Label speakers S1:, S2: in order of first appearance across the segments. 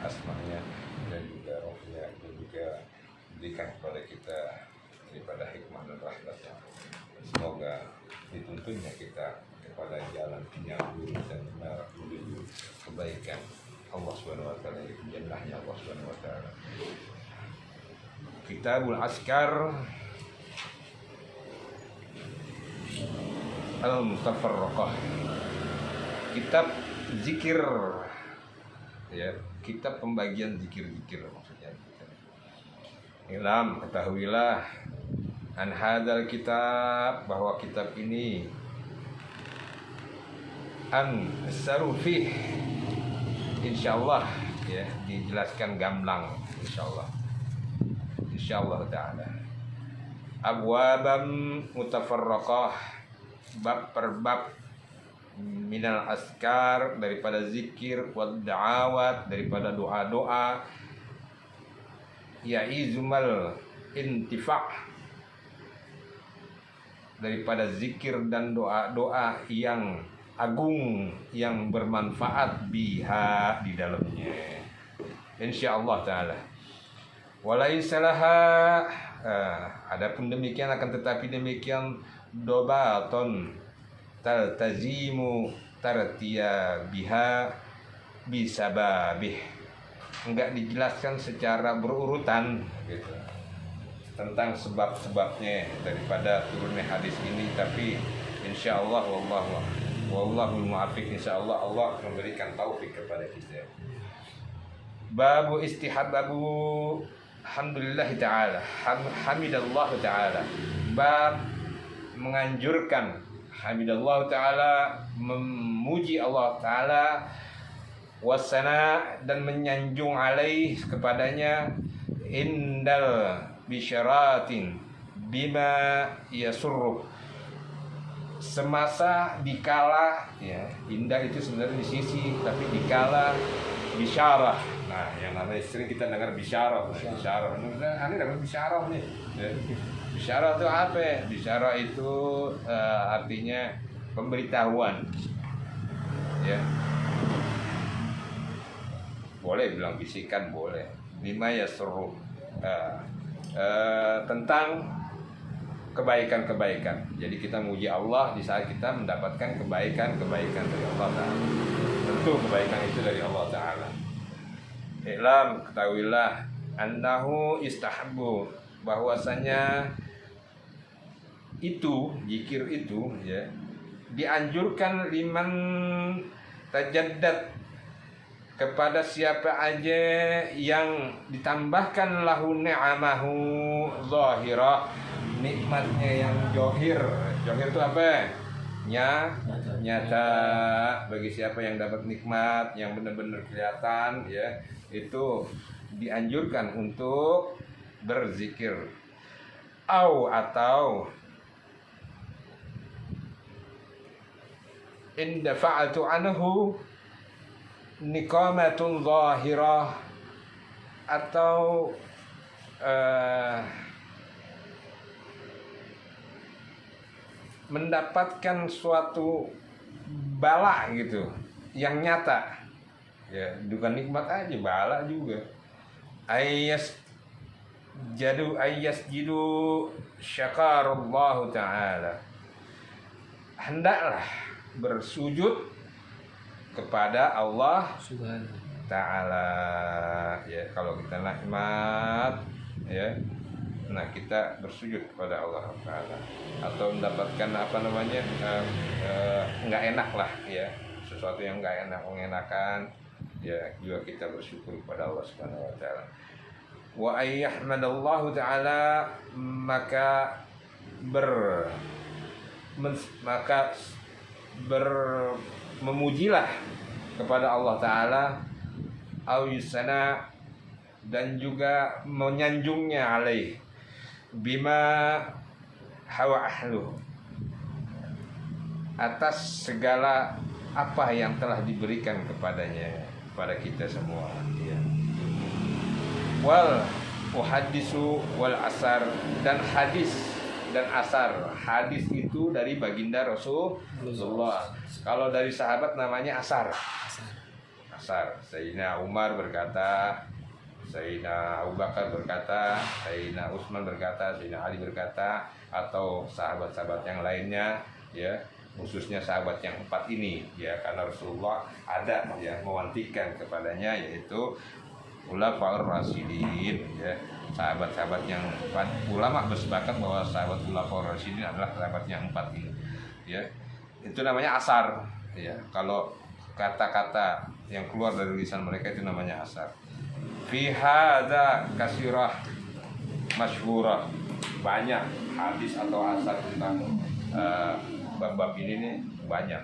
S1: asmanya dan juga rohnya, dan juga berikan kepada kita daripada hikmah dan rahmatnya. Semoga dituntunnya kita kepada jalan yang lurus dan menuju kebaikan Allah Subhanahu wa taala, jannahnya Allah Subhanahu wa taala. Kitabul Askar Al-Mutafarraqah, kitab zikir, ya, kitab pembagian zikir-zikir maksudnya. Ilam, ketahuilah, an hadzal kitab, bahwa kitab ini, an sarufih, insyaallah, ya, dijelaskan gamblang, insyaallah taala. Abwabam mutafarraqah, bab per bab, minal askar, daripada zikir, wad da'awat, daripada doa-doa, ya'izumal intifa', daripada zikir dan doa-doa yang agung, yang bermanfaat, biha, di dalamnya, insyaallah taala. Walaysa laha, adapun demikian, akan tetapi demikian, dobaton taltazimu tartiya biha bisababih, enggak dijelaskan secara berurutan gitu tentang sebab-sebabnya daripada turunnya hadis ini, tapi insyaallah wallahul muwaffiq, insyaallah Allah memberikan taufik kepada kita. Babu istihababu alhamdulillah ta'ala, hamidallah ta'ala, bab menganjurkan, hamidallah ta'ala, memuji Allah ta'ala, wasana, dan menyanjung alaih, kepadanya, indal bisyaratin bima yasurruh, semasa dikala, ya, indah itu sebenarnya di sisi, tapi dikala bisyarah. Nah, yang namanya sering kita dengar bisyarah, bisyarah. Ini dapat bisyarah nih. Bisyarah itu apa? Bisyarah itu artinya pemberitahuan. Ya. Boleh bilang bisikan, boleh. Bima yasurruh, tentang kebaikan-kebaikan. Jadi kita muji Allah di saat kita mendapatkan kebaikan-kebaikan dari Allah Ta'ala. Tentu kebaikan itu dari Allah Ta'ala. Ilam, ketahuilah, annahu istahabbu, bahwasanya itu, zikir itu, ya, dianjurkan liman tajaddad, kepada siapa aja yang ditambahkan lahu ni'amahu zahirah, nikmatnya yang johir. Johir itu apa? Nyata. Bagi siapa yang dapat nikmat yang benar-benar kelihatan, ya, itu dianjurkan untuk berzikir. Atau in dafa'atu anhu niqamatun zahirah, atau mendapatkan suatu bala gitu yang nyata, ya, bukan nikmat aja, bala juga. Ayas jidu syakarallahu ta'ala, hendaklah bersujud kepada Allah Subhanahu Ta'ala, ya, kalau kita nikmat, ya, nah kita bersujud kepada Allah Ta'ala, atau mendapatkan nggak enak lah, ya, sesuatu yang nggak enak, mengenakan, ya, juga kita bersyukur kepada Allah Subhanahu Wa Ta'ala. Wa ayyahmadallahu ta'ala, maka memujilah kepada Allah Ta'ala, au yusana, dan juga menyanjungnya alaih, bima hawa ahlu, atas segala apa yang telah diberikan kepadanya, kepada kita semua, ya. Wal uhadisu wal asar, dan hadis dan asar. Hadis itu dari baginda Rasulullah. Kalau dari sahabat namanya asar. asar. Sayyidina Umar berkata, Sayyidina Abu Bakar berkata, Sayyidina Utsman berkata, Sayyidina Ali berkata, atau sahabat-sahabat yang lainnya, ya, khususnya sahabat yang 4 ini, ya, karena Rasulullah ada ya mewantikan kepadanya, yaitu Khulafaur Rasyidin, ya, sahabat-sahabat yang 4. Ulama bersepakat bahwa sahabat Khulafaur Rasyidin adalah sahabat yang 4 ini, ya. Itu namanya asar, ya. Kalau kata-kata yang keluar dari lisan mereka itu namanya asar. Fi hadza kasirah masyhurah, banyak hadis atau asar tentang bab-bab ini nih, banyak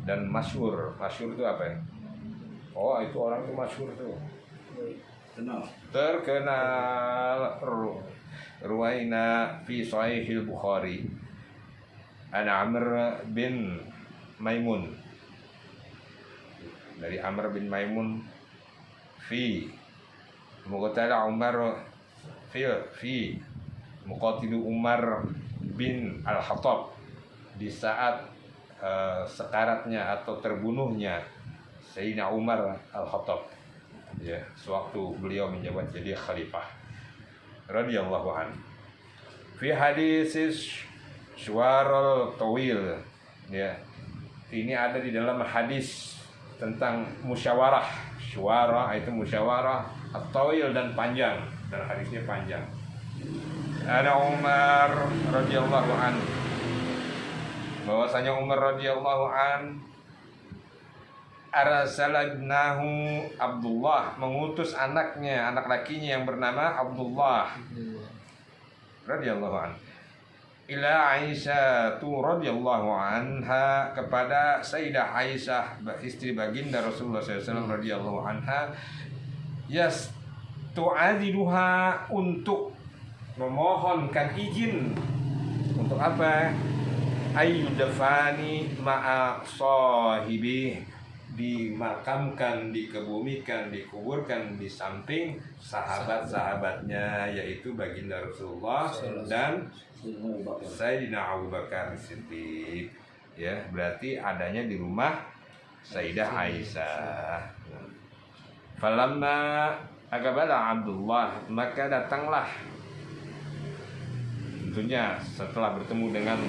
S1: dan masyhur. Masyhur itu apa ya? Oh, itu orang itu masyhur tuh, terkenal. Ruwaina fi Sahihil Bukhari an Amr bin Maimun, dari Amr bin Maimun, fi muqtala Umar fi muqatilu Umar bin Al-Khattab, di saat sekaratnya atau terbunuhnya Sayyidina Umar Al-Khattab, ya, sewaktu beliau menjabat jadi khalifah radhiyallahu an. Fi hadis syuwarul tawil, ya, ini ada di dalam hadis tentang musyawarah. Syuwara itu musyawarah, at-tawil dan panjang, dan hadisnya panjang. Ada Umar radhiyallahu an, bahwasanya Umar radhiyallahu an arsalabnahu Abdullah, mengutus anaknya, anak lakinya yang bernama Abdullah radhiyallahu an, ila Aisyah radhiyallahu anha, kepada Sayyidah Aisyah, istri baginda Rasulullah SAW radhiyallahu anha, tu'adiluha, untuk memohonkan izin untuk apa? Ayyudafani ma'a sahibi, dimakamkan, dikebumikan, dikuburkan di samping sahabat-sahabatnya, yaitu baginda Rasulullah dan Sayyidina Abu Bakar Siddiq, ya, berarti adanya di rumah Sayyidah Aisyah. Falamma aqbala Abdullah, maka datanglah, tentunya setelah bertemu dengan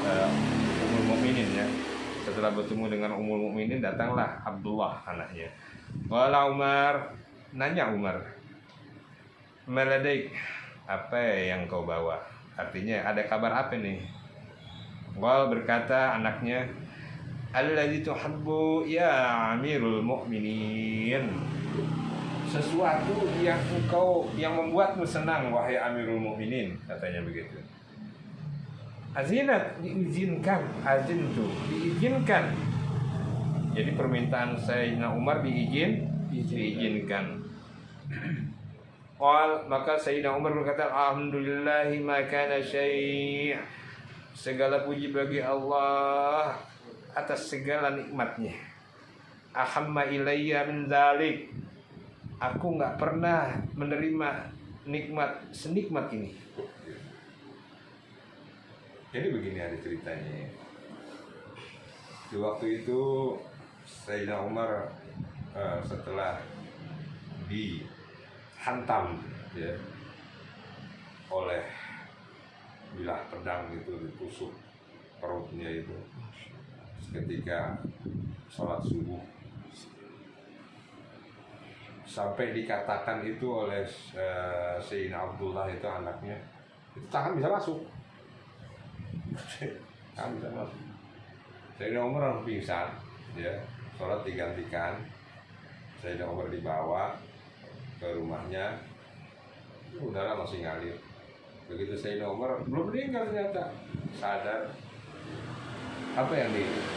S1: Ummul Mukminin, ya, setelah bertemu dengan Ummul Mukminin datanglah Abdullah anaknya. Wala Umar, nanya Umar, meladaik, apa yang kau bawa? Artinya ada kabar apa nih? Wal, berkata anaknya, alladzi tuhibbu ya Amirul Mukminin, sesuatu yang membuatmu senang wahai Amirul Mukminin, katanya begitu. Azinat, diizinkan, azintu, diizinkan. Jadi permintaan Sayyidina Umar diizinkan. Qal, maka Sayyidina Umar berkata, alhamdulillahi ma kana syai', segala puji bagi Allah atas segala nikmatnya. Ahamma ilayya min dzalik, aku enggak pernah menerima nikmat senikmat ini. Jadi begini ada ceritanya. Di waktu itu Sayyidina Umar setelah dihantam, ya, oleh bilah pedang itu, ditusuk perutnya itu ketika sholat subuh, sampai dikatakan itu oleh Sayyidina Abdullah itu anaknya, itu tangan bisa masuk. Tangan bisa masuk. Sayyidina Umar langsung pingsan, ya, sholat digantikan. Sayyidina Umar dibawa ke rumahnya, udara masih ngalir. Begitu Sayyidina Umar belum meninggal ternyata, sadar. Apa yang diucap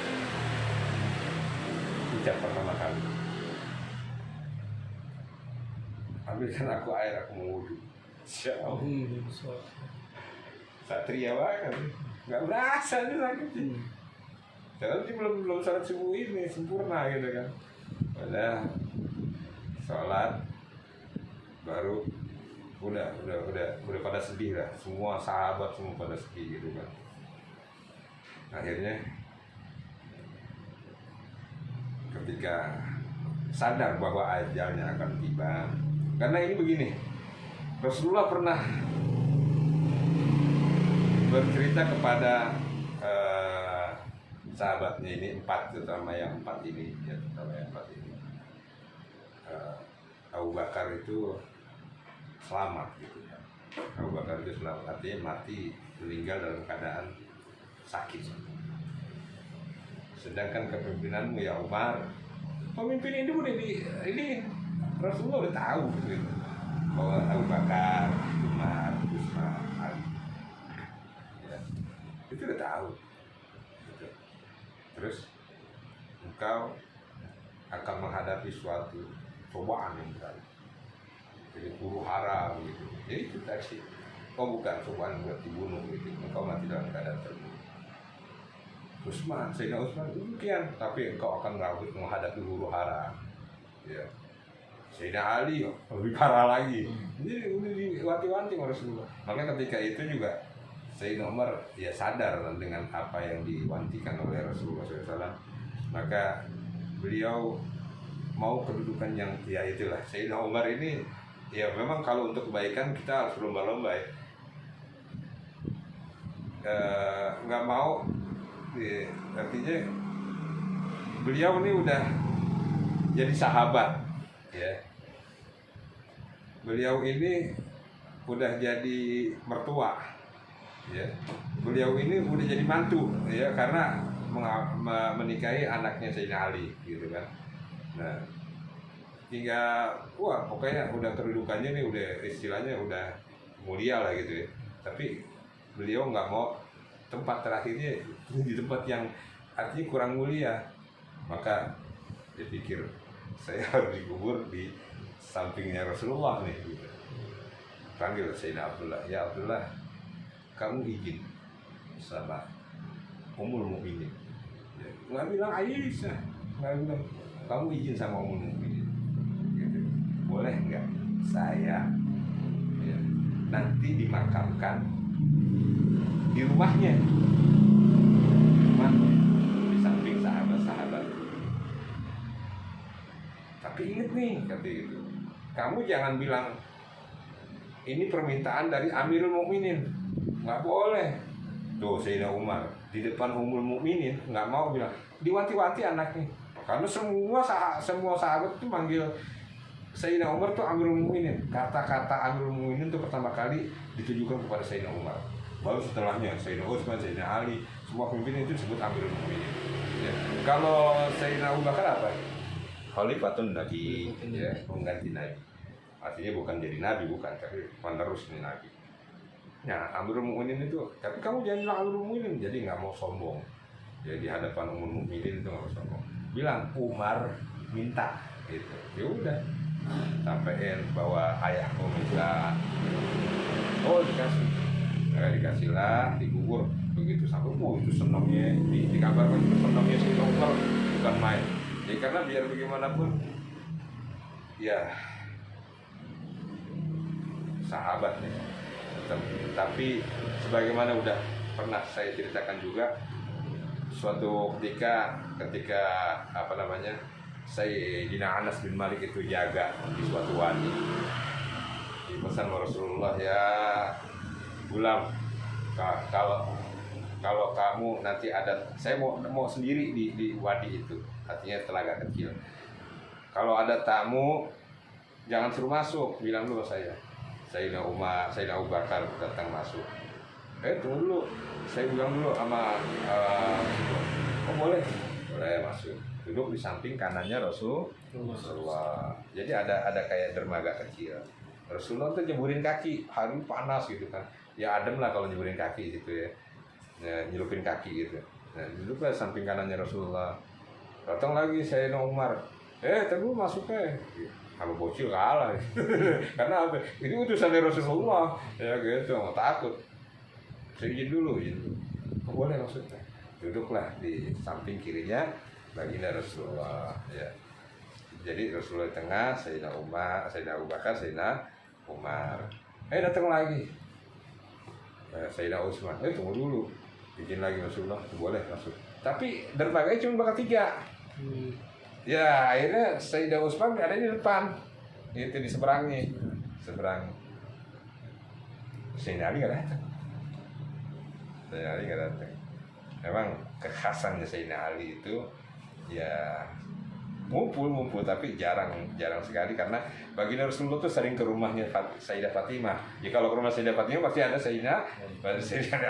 S1: pertama kali? Ambilkan aku air, aku mau wudhu. Satria banget, nggak berasa nih sakitnya. Karena dia belum sholat subuh ini sempurna gitu kan. Udah sholat baru udah pada sedih lah, semua sahabat semua pada sedih gitu kan. Akhirnya ketika sadar bahwa ajalnya akan tiba. Karena ini begini, Rasulullah pernah bercerita kepada sahabatnya ini terutama yang empat ini, Abu Bakar itu selamat gitu ya. Abu Bakar itu selamat, artinya mati, meninggal dalam keadaan sakit. Sedangkan kepemimpinanmu ya Umar, pemimpin ini udah ini Rasulullah udah tahu gitu, bahwa Abu Bakar, Umar, Utsman, Ali, ya, itu udah tahu. Gitu. Terus engkau akan menghadapi suatu cobaan yang berat, jadi huru hara gitu. Jadi itu tadi, kau bukan cobaan buat dibunuh gitu, engkau mati dalam keadaan terbunuh. Sayyidina Utsman demikian, tapi engkau akan menghadapi huru hara. Ya. Sayyidina Ali lebih parah lagi. Jadi udah diwanti-wanti oleh Rasulullah. Makanya ketika itu juga Sayyidina Umar ya sadar dengan apa yang diwantikan oleh Rasulullah SAW. Maka beliau mau kedudukan yang ya itulah. Sayyidina Umar ini ya memang kalau untuk kebaikan kita harus lomba-lomba ya. Nggak mau. Ya, artinya beliau ini udah jadi sahabat ya, beliau ini udah jadi mertua ya, beliau ini udah jadi mantu ya, karena menikahi anaknya Sayyidina Ali gitu kan. Nah hingga wah pokoknya udah kedudukannya nih udah istilahnya udah mulia lah gitu ya, tapi beliau nggak mau tempat terakhirnya di tempat yang artinya kurang mulia. Maka dia pikir saya harus dikubur di sampingnya Rasulullah nih gitu. Panggil Sayyidina Abdullah, ya Abdullah, kamu izin sama Ummul Mukminin. Ya, nggak bilang Aisyah, nggak bilang kamu izin sama Ummul Mukminin gitu. Boleh nggak saya ya, nanti dimakamkan di rumahnya, di samping sahabat-sahabat. Tapi ingat nih, kata itu, kamu jangan bilang ini permintaan dari Amirul Mukminin, nggak boleh. Tuh Sayyidina Umar di depan Ummul Mukminin nggak mau bilang, diwanti-wanti anaknya, karena semua sahabat itu manggil Sayyidina Umar tuh Amirul Mukminin. Kata-kata Amirul Mukminin itu pertama kali ditujukan kepada Sayyidina Umar. Baru setelahnya Sayyidina Utsman, Sayyidina Ali, semua pemimpin itu disebut Amirul Mukminin. Ya. Kalau Sayyidina Abu Bakar apa? Khalifatun Nabi, ya, pengganti Nabi. Artinya bukan jadi Nabi, bukan, tapi penerus nih Nabi. Nah, Amirul Mukminin itu, tapi kamu jangan bilang Amirul Mukminin, jadi nggak mau sombong. Jadi di hadapan Ummul Mukminin itu nggak mau sombong. Bilang Umar minta, gitu. Ya udah, sampein bahwa ayahku minta. Oh dikasih. Nah, dikasihlah, dikubur begitu sampai itu senangnya dikabarkan itu senangnya si Umar bukan main. Jadi karena biar bagaimanapun ya sahabatnya, tapi sebagaimana udah pernah saya ceritakan juga, suatu ketika apa namanya Sayyidina Anas bin Malik itu jaga di suatu wadi, dipesan Rasulullah, ya Gulam, kalau kamu nanti ada, saya mau sendiri di wadi itu, artinya telaga kecil. Kalau ada tamu jangan suruh masuk, bilang dulu Sayyidina Umar, Sayyidina Abu Bakar datang masuk. Tunggu dulu, saya bilang dulu sama oh boleh masuk. Duduk di samping kanannya Rasulullah. Jadi ada kayak dermaga kecil. Rasulullah tuh nyeburin kaki, hari panas gitu kan. Ya adem lah kalau nyeburin kaki gitu ya, nyelupin kaki gitu. Nah duduklah samping kanannya Rasulullah. Datang lagi Sayyidina Umar, tunggu masuknya. Kalau bocil kalah, karena apa? Ini utusan dari Rasulullah, ya gitu, nggak takut. Saya izin dulu. Boleh maksudnya. Duduklah di samping kirinya baginda Rasulullah. Ya. Jadi Rasulullah di tengah, Sayyidina Umar, Sayyidina Abu Bakar, Sayyidina Umar. Datang lagi. Sayyidina Utsman, tunggu dulu, izin lagi Rasulullah, boleh masuk. Tapi dermaganya cuma bakal 3. Ya akhirnya Sayyidah Utsman ada di depan, itu di seberangnya, seberang. Sayyidina Ali nggak datang. Sayyidina Ali nggak datang. Memang kekhasannya Sayyidina Ali itu ya ngumpul tapi jarang sekali, karena baginda Rasulullah tuh sering ke rumahnya Sayyidah Fatimah. Ya kalau ke rumah Sayyidah Fatimah pasti ada Sayyidina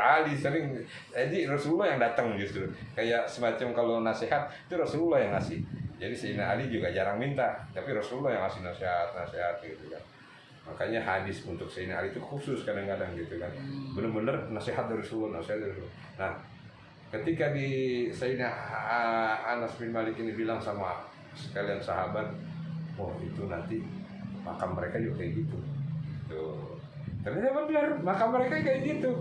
S1: Ali sering. Jadi Rasulullah yang datang justru. Kayak semacam kalau nasihat itu Rasulullah yang ngasih. Jadi Sayyidina Ali juga jarang minta, tapi Rasulullah yang ngasih nasihat gitu kan. Makanya hadis untuk Sayyidina Ali itu khusus kadang-kadang gitu kan. Benar-benar nasihat dari Rasulullah. Nah, ketika di Sayyidina Anas bin Malik ini bilang sama sekalian sahabat, oh itu nanti makam mereka juga kayak gitu. Tuh. Ternyata benar, makam mereka kayak gitu.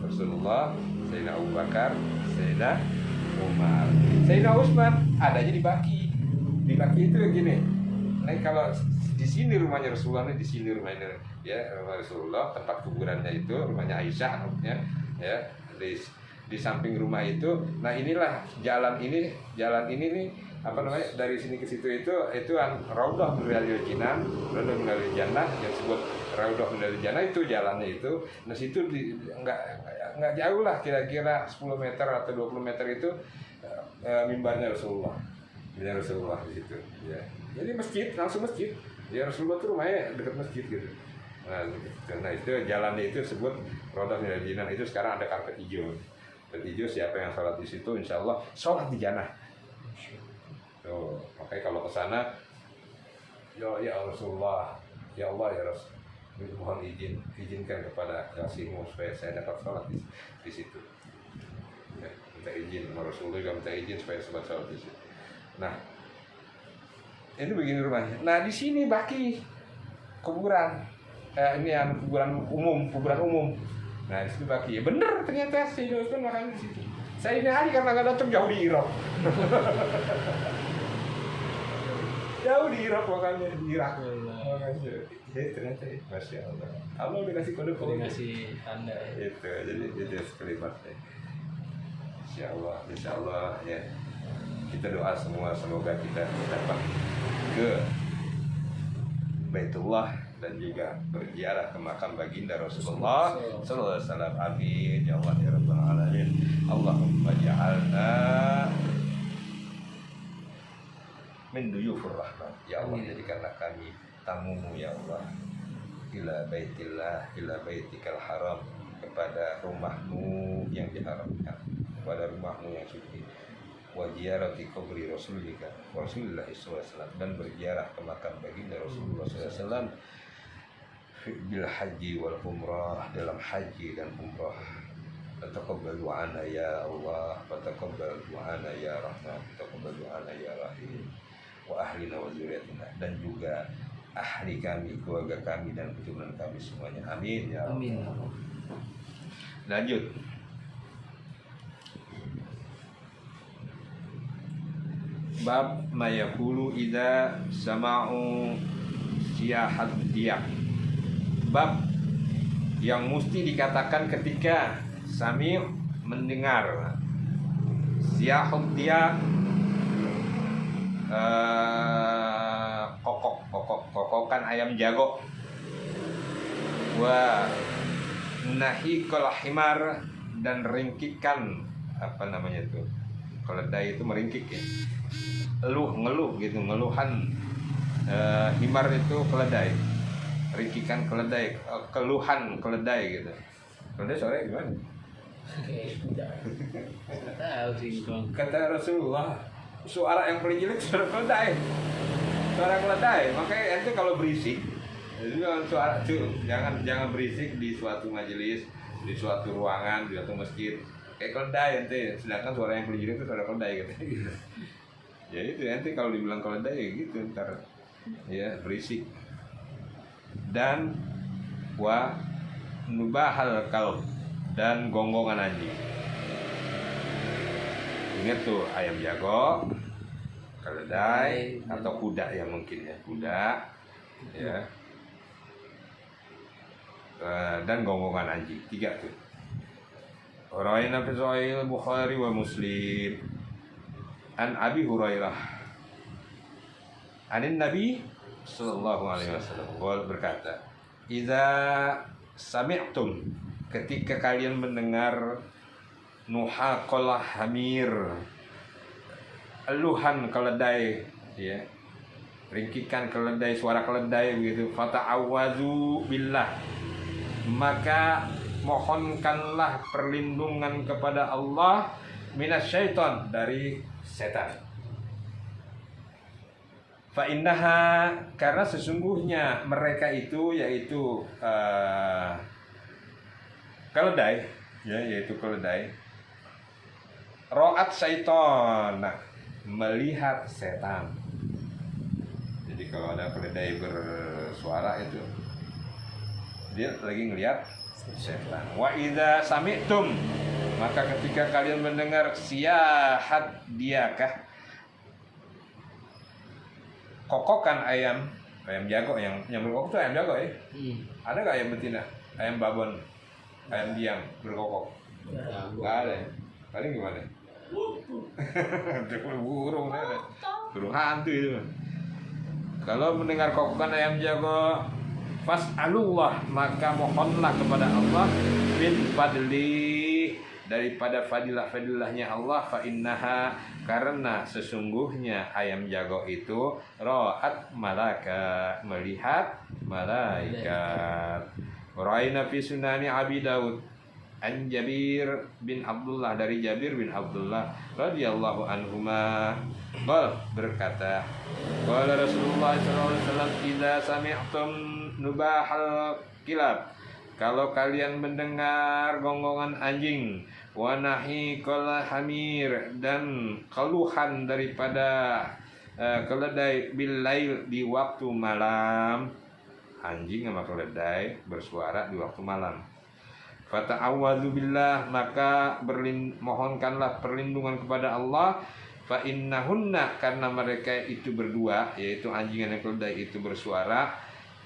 S1: Rasulullah, Sayyidina Abu Bakar, Sayyidina Umar, Sayyidina Utsman adanya di Baki. Di Baki itu gini. Nah, kalau di sini rumahnya Rasulullah, di sini rumahnya ya rumah Rasulullah, tempat kuburannya itu rumahnya Aisyah ya di samping rumah itu. Nah inilah jalan ini nih apa namanya, dari sini ke situ itu Raudhah minal Jinan, Raudhah minal Jannah, yang disebut Raudhah minal Jannah itu jalannya itu. Nah situ nggak jauh lah, kira-kira 10 meter atau 20 meter itu mimbarnya Rasulullah. Mimbarnya Rasulullah di situ ya. Jadi masjid, langsung masjid. Ya Rasulullah tuh rumahnya dekat masjid gitu. Nah itu jalannya itu disebut Raudhah minal Jinan. Itu sekarang ada karpet hijau. Karpet hijau, siapa yang sholat di situ insya Allah sholat di jannah. Tuh, makanya kalau ke sana ya Rasulullah, ya Allah ya Rasul, mohon izinkan kepada kasihmu supaya saya dapat sholat di situ. Ya, minta izin sama Rasulullah juga minta izin supaya sholat di situ. Nah, ini begini rumahnya. Nah di sini Baki kuburan, ini yang kuburan umum. Nah di situ Baki. Ya bener ternyata Sayyidina Utsman makan di situ. Sayyidina Ali karena nggak datang jauh di Irak. Jauh di Irak makanya di Irak. Jadi ternyata masya Allah. Allah udah kasih kode.
S2: Udah kasih tanda.
S1: Itu jadi sekelibat ya. Insya Allah ya. Kita doa semua semoga kita dapat ke Baitullah dan juga berziarah ke makam baginda Rasulullah sallallahu alaihi wasallam. Amin ya Allah ya rabbal alamin. Allahumma ja'alna min duyufur rahman. Ya Allah, jadikanlah kami tamumu ya Allah. Ila baitillah, ila baitikal haram, kepada rumahmu yang diharamkan, kepada rumahmu yang suci. Wa ziyarati qabri rasulika Rasulullah sallallahu alaihi wasallam, dan berziarah ke makam baginda Rasulullah sallallahu alaihi wasallam bil haji wal umrah, dalam haji dan umrah. Taqabbal du'ana ya Allah, wa taqabbal du'ana ya Rahman, taqabbal du'ana ya Rahim, wa ahlina wa dzurriyyatina, dan juga ahli kami, keluarga kami dan keturunan kami semuanya. Amin ya
S2: Amin.
S1: Lanjut. Bab mayakulu idza sama'u siyahat diyak. Bab yang mesti dikatakan ketika sami' mendengar siyahut diyak, kokokan ayam jago, wa nahikul himar, dan ringkikan apa namanya itu, keledai itu meringkik ya, ngeluh gitu, ngeluhan. Himar itu keledai, ringkikan keledai, keluhan keledai gitu. Keledai suaranya gimana?
S2: Nggak tahu sih bang.
S1: Kata Rasulullah, suara yang paling jelek suara keledai. Suara keledai. Makanya ente kalau berisik, suara jangan berisik di suatu majelis, di suatu ruangan, di suatu masjid. Kayak keledai ente. Sedangkan suara yang paling jelek itu suara keledai gitu. Ya itu ente kalau dibilang keledai ya gitu ntar ya berisik. Dan wa nubahal kalb, dan gonggongan anjing. Ingat tuh ayam jago, keledai atau kuda ya mungkin ya, kuda ya, dan gonggongan anjing. 3 tuh. Rawaina fi Sahih Bukhari wa Muslim an Abi Hurairah Anin Nabi sallallahu alaihi wasallam berkata, "Idza sami'tum," ketika kalian mendengar nuhaqal hamir, eluhan keledai, ya, ringkikan keledai, suara keledai begitu, fata'awwazu billah, maka mohonkanlah perlindungan kepada Allah minasyaiton, dari setan. Fa innaha, karena sesungguhnya mereka itu yaitu keledai, ya, yaitu keledai. Ro'at syaiton, nah, melihat setan. Jadi kalau ada keledai bersuara itu dia lagi ngelihat setan. Wa idza sami'tum, maka ketika kalian mendengar siyahat diakah, kokokan ayam jago, yang berkokok itu ayam jago ya. Ada nggak ayam betina, ayam babon, ayam diam berkokok? Nggak ada ya. Paling gimana? burung hantu itu. Kalau mendengar kokokan ayam jago, fas'alullah, maka mohonlah kepada Allah min fadli, daripada fadilah-fadilahnya Allah. Fa innaha, karena sesungguhnya ayam jago itu ra'at malaka, melihat malaikat. Raina fi sunani Abi Daud an Jabir bin Abdullah, dari Jabir bin Abdullah radhiyallahu anhuma, qala, berkata, qala Rasulullah sallallahu alaihi wasallam, idza sami'tum nubahal kilab, kalau kalian mendengar gonggongan anjing, wa nahiqal hamir, dan keluhan daripada keledai, billail, di waktu malam, anjing sama keledai bersuara di waktu malam. Fata'awwadzu billah, maka mohonkanlah perlindungan kepada Allah. Fa innahunna, karena mereka itu berdua, yaitu anjing dan keledai itu bersuara,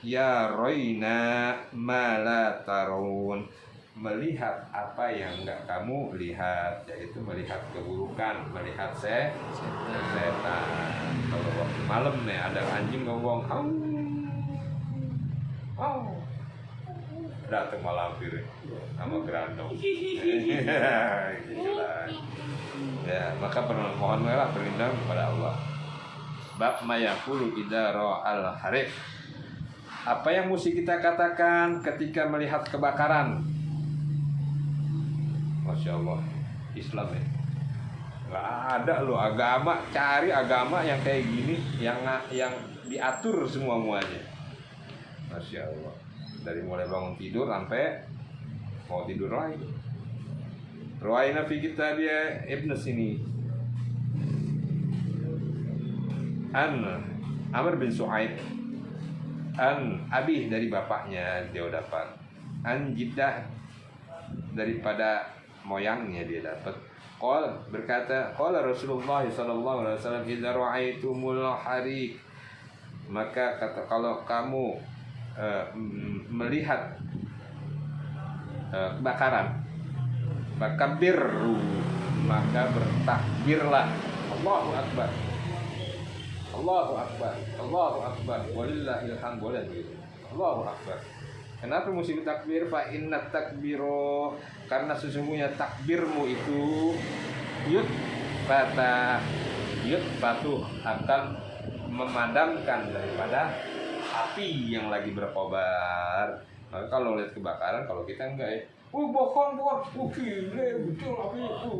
S1: ya roina ma la tarun, melihat apa yang enggak kamu lihat, yaitu melihat keburukan, melihat setan. Kalau waktu malam nih ada anjing ngomong, datang malampir sama gerandong. Ya, maka mohonlah perlindungan kepada Allah. Bab mayaqulu idza ra'al harif, apa yang mesti kita katakan ketika melihat kebakaran? Masya Allah, Islam ya, nggak ada loh agama, cari agama yang kayak gini, yang diatur semuanya. Masya Allah, dari mulai bangun tidur sampai mau tidur lagi. Ruwaina fi kitabiyya Ibnu Sini an Amr bin Su'aib an Abi, dari bapaknya dia dapat, an Jiddah, daripada moyangnya dia dapat. Qala, berkata, qala Rasulullah sallallahu alaihi wasallam, idza ra'aitumul hariq, maka kata, kalau kamu melihat kebakaran, fakabbiru, maka bertakbirlah, Allahu akbar, Allahu akbar, Allahu akbar, walillahil hamd, Allahu akbar. Kenapa mesti takbir? Fa inna takbiro, karena sesungguhnya takbirmu itu yutfatu, akan memadamkan daripada api yang lagi berkobar. Maka kalau lihat kebakaran, kalau kita enggak ya, bohong, gile, betul api itu,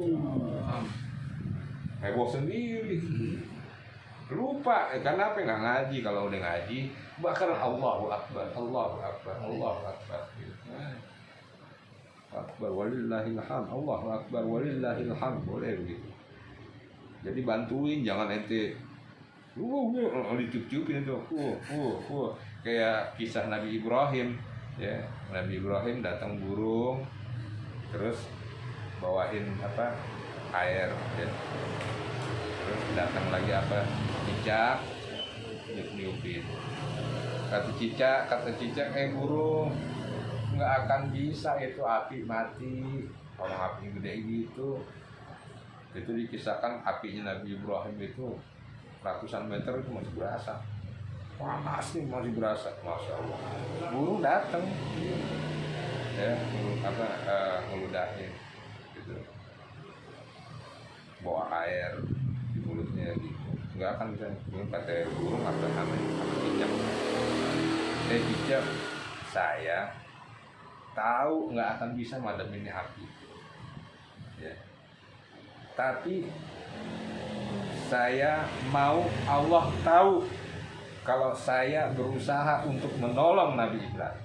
S1: heboh sendiri, lupa. Karena apa? Nggak ngaji. Kalau udah ngaji, bakaran Allahu akbar, Allahu akbar, Allahu akbar, akbar walillahil hamd, Allahu akbar walillahil hamd, boleh begitu. Jadi bantuin, jangan ente ditiup-tiupin itu. Kayak kisah Nabi Ibrahim, ya. Nabi Ibrahim datang burung, terus bawain air, ya. Terus datang lagi cicak, niup-niupin. Kata cicak, burung, nggak akan bisa itu api mati. Orang api gede gitu. Itu dikisahkan apinya Nabi Ibrahim itu ratusan meter itu masih berasa. panas nih masih berasa, masya Allah. Burung datang, ya, ngeludahin, gitu, bawa air di mulutnya gitu, nggak akan bisa. Burung kata burung atau hamil hijab, hijab saya tahu nggak akan bisa madamin api, ya. Tapi saya mau Allah tahu kalau saya berusaha untuk menolong Nabi Ibrahim.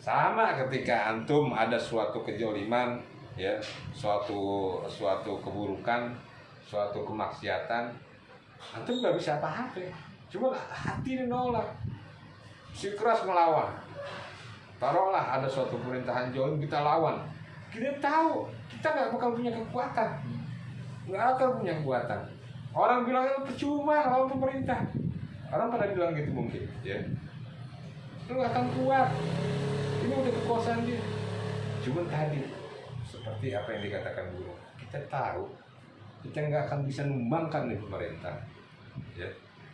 S1: Sama ketika antum ada suatu kejoliman, ya, suatu keburukan, suatu kemaksiatan, antum nggak bisa apa-apa, cuma hati ini nolak, si keras melawan. Taruhlah ada suatu pemerintahan jolim, kita lawan, kita tahu kita nggak bakal punya kekuatan, nggak akan punya kekuatan. Orang bilang percuma lawan pemerintah, orang pada bilang gitu mungkin, ya, lu nggak akan kuat, ini udah kekuasaan dia. Cuman tadi seperti apa yang dikatakan guru, kita tahu kita nggak akan bisa numbangkan nih pemerintah, ya,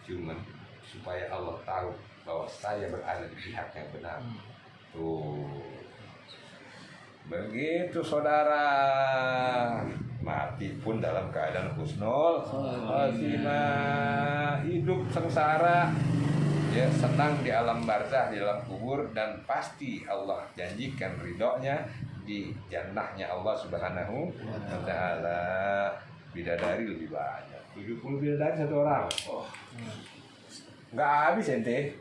S1: cuman supaya Allah tahu bahwa saya berada di pihak yang benar. Tuh, begitu saudara, mati pun dalam keadaan husnul khatimah, hidup sengsara, ya, senang di alam barzah, di alam kubur, dan pasti Allah janjikan ridhonya di jannahnya Allah Subhanahu wa Ta'ala. Bidadari lebih banyak, 70 bidadari satu orang. Oh, nggak habis ente,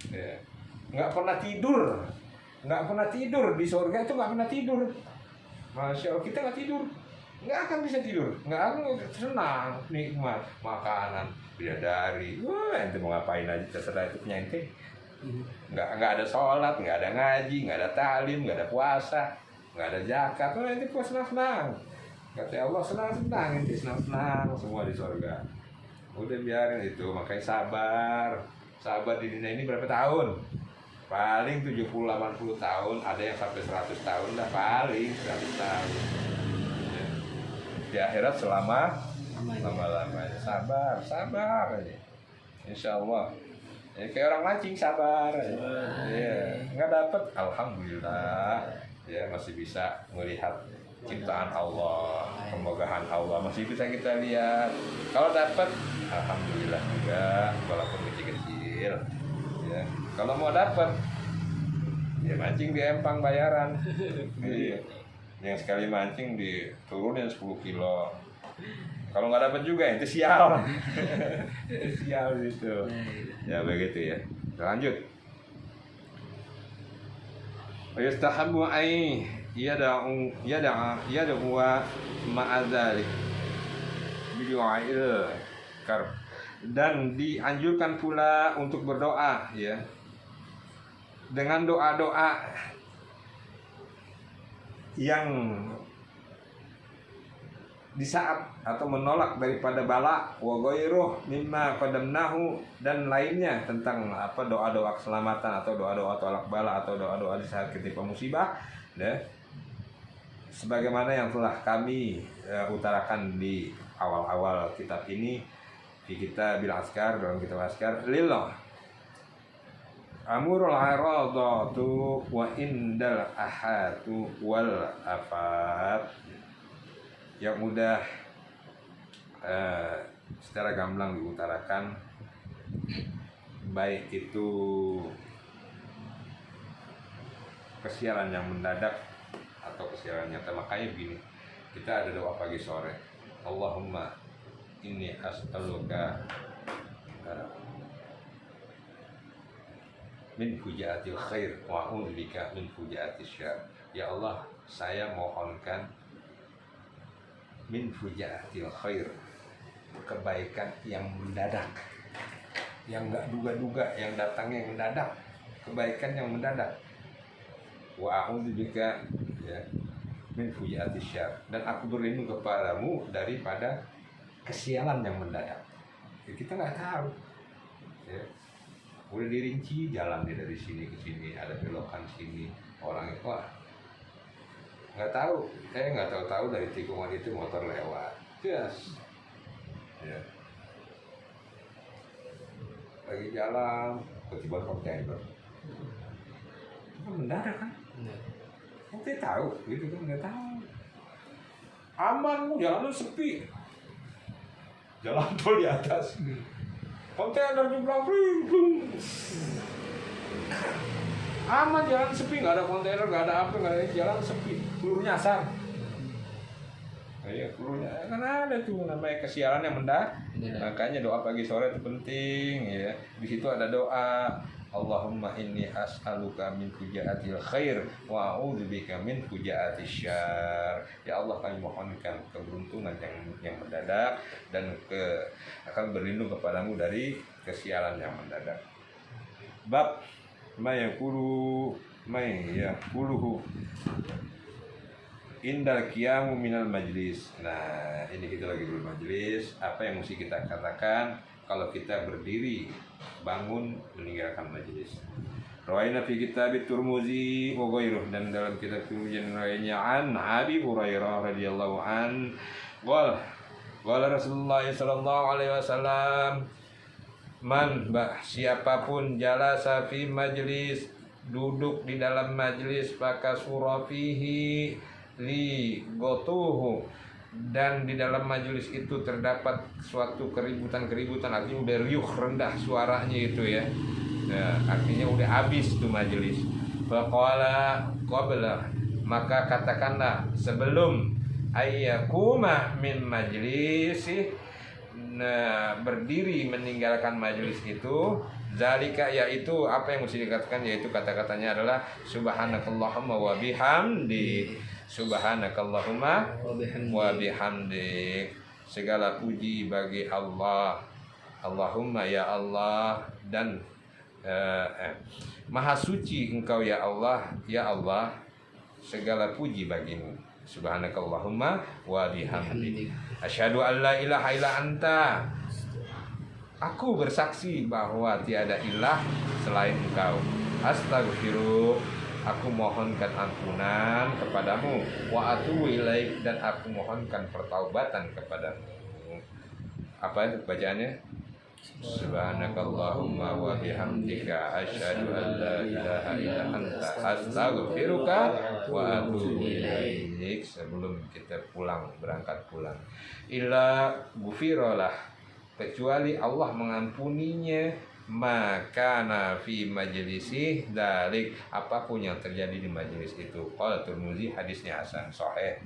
S1: ya. Nggak pernah tidur, nggak pernah tidur di surga itu, nggak pernah tidur. Masya Allah, kita nggak tidur, nggak akan bisa tidur, nggak akan, senang, nikmat, makanan, bidadari. Wah, ente mau ngapain aja terserah, itu punya ente. Nggak ada sholat, nggak ada ngaji, nggak ada talim, nggak ada puasa, nggak ada zakat. Wah, ente puas senang-senang. Kata Allah, senang-senang, ente senang-senang semua di surga. Udah biarin itu, makanya sabar. Sabar di dunia ini berapa tahun? Paling 70-80 tahun, ada yang sampai 100 tahun lah, paling 100 tahun. Ya. Di akhirat selama-lamanya. Sabar aja. Insya Allah. Ya, kayak orang mancing, sabar aja. Ya, nggak dapet, alhamdulillah. Ya, masih bisa melihat ciptaan Allah, kemegahan Allah masih bisa kita lihat. Kalau dapat, alhamdulillah juga, walaupun kecil-kecil. Ya, kalau mau dapat, ya mancing di empang bayaran. Iya. Yang sekali mancing diturunin 10 kilo. Kalau nggak dapat juga, itu sial. Sial gitu. Ya begitu ya. Lanjut. Yustahabu ai yada'u ma'adzalik bidu'ail karb, dan dianjurkan pula untuk berdoa, ya, dengan doa-doa yang di saat atau menolak daripada bala wa ghairuh mimma qadamnahu, dan lainnya tentang apa doa-doa keselamatan atau doa-doa tolak bala atau doa-doa di saat ketika musibah, ya, sebagaimana yang telah kami utarakan di awal-awal kitab ini, di kitab bil askar, dalam kitab askar lillah amurul aradatu wa indal ahatu wal afat, yang mudah secara gamblang diutarakan, baik itu kesialan yang mendadak atau kesialan nyata. Makanya begini, kita ada doa pagi sore, Allahumma inni as'aluka min fujaatil khair wa a'udzubika min fujaatis syarr. Ya Allah, saya mohonkan min fujaatil khair, kebaikan yang mendadak, yang nggak duga-duga, yang datangnya yang mendadak, kebaikan yang mendadak. Wa a'udzubika, ya, min fujaatis syarr, dan aku berlindung kepadamu daripada kesialan yang mendadak. Ya, kita nggak tahu, ya. Udah dirinci jalan dari sini ke sini, ada belokan sini, orangnya wah nggak tahu, nggak tahu dari tikungan itu motor lewat, yes, ya. lagi jalan tiba-tiba kontainer mendadak kan, kita tahu gitu kan, nggak tahu aman, jalanan sepi, jalan tol di atas, kontainer di belakang, aman, jalan sepi, nggak ada kontainer, nggak ada apa, nggak ada jalan sepi, peluru nyasar. Ya, pelurunya kan ada tuh namanya kesialan yang mendadak. Makanya doa pagi sore itu penting ya. Di situ ada doa Allahumma inni as'aluka min fujaatil khair wa a'udzubika min fujaatis syarr. Ya Allah, kami mohonkan keberuntungan yang mendadak dan akan berlindung kepadamu dari kesialan yang mendadak. Bab ma yaquluhu indal qiyamu minal majlis. Nah, ini kita lagi bermajlis. Apa yang mesti kita katakan kalau kita berdiri bangun meninggalkan majlis? Rawaina fi kitab Tirmizi wa ghairuh, dan dalam kitab Tirmizi lainnya an Abi Hurairah radhiyallahu an qala Rasulullah sallallahu alaihi wasallam man siapapun jalasa fi majlis, duduk di dalam majlis, fakasura fihi li gotuhu, dan di dalam majelis itu terdapat suatu keributan, artinya udah riuh, rendah suaranya itu ya. Nah, artinya udah habis tuh majelis. Faqala qabla, maka katakanlah sebelum ayyakuma min majlisi, nah, berdiri meninggalkan majelis itu, zalika, yaitu apa yang mesti dikatakan, yaitu kata-katanya adalah subhanakallahumma wa bihamdi, subhanakallahumma wa bihamdik, segala puji bagi Allah, Allahumma ya Allah, dan maha suci engkau ya Allah, segala puji bagimu, subhanakallahumma wa bihamdik, asyhadu an la ilaha illa anta, aku bersaksi bahwa tiada ilah selain engkau, astaghfiruk, aku mohonkan ampunan kepadamu, wa atubu ilaik, dan aku mohonkan pertaubatan kepadamu. Apa itu bacaannya? Subhanakallahumma wa bihamdika asyhadu an la ilaha illa anta astaghfiruka wa atubu ilaik. Sebelum kita berangkat pulang, illa gufirolah, kecuali Allah mengampuninya, maka fi majlisih dalik, apapun yang terjadi di majelis itu. Qala Tirmizi, hadisnya hasan sahih.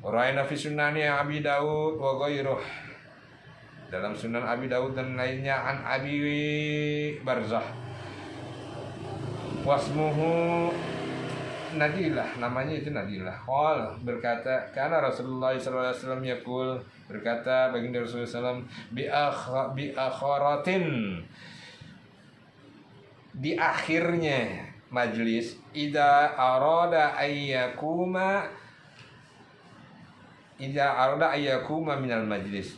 S1: Raina fi sunani Abi Daud wa ghairuh, dalam Sunan Abi Daud dan lainnya, an Abi Barzah wasmuhu Nadilah, namanya itu Nadilah. Qala, berkata, karena Rasulullah sallallahu alaihi wasallam yaqul, berkata baginda Rasulullah SAW, bi akharatin, di akhirnya majlis, idza arada ayyakuma minal majlis,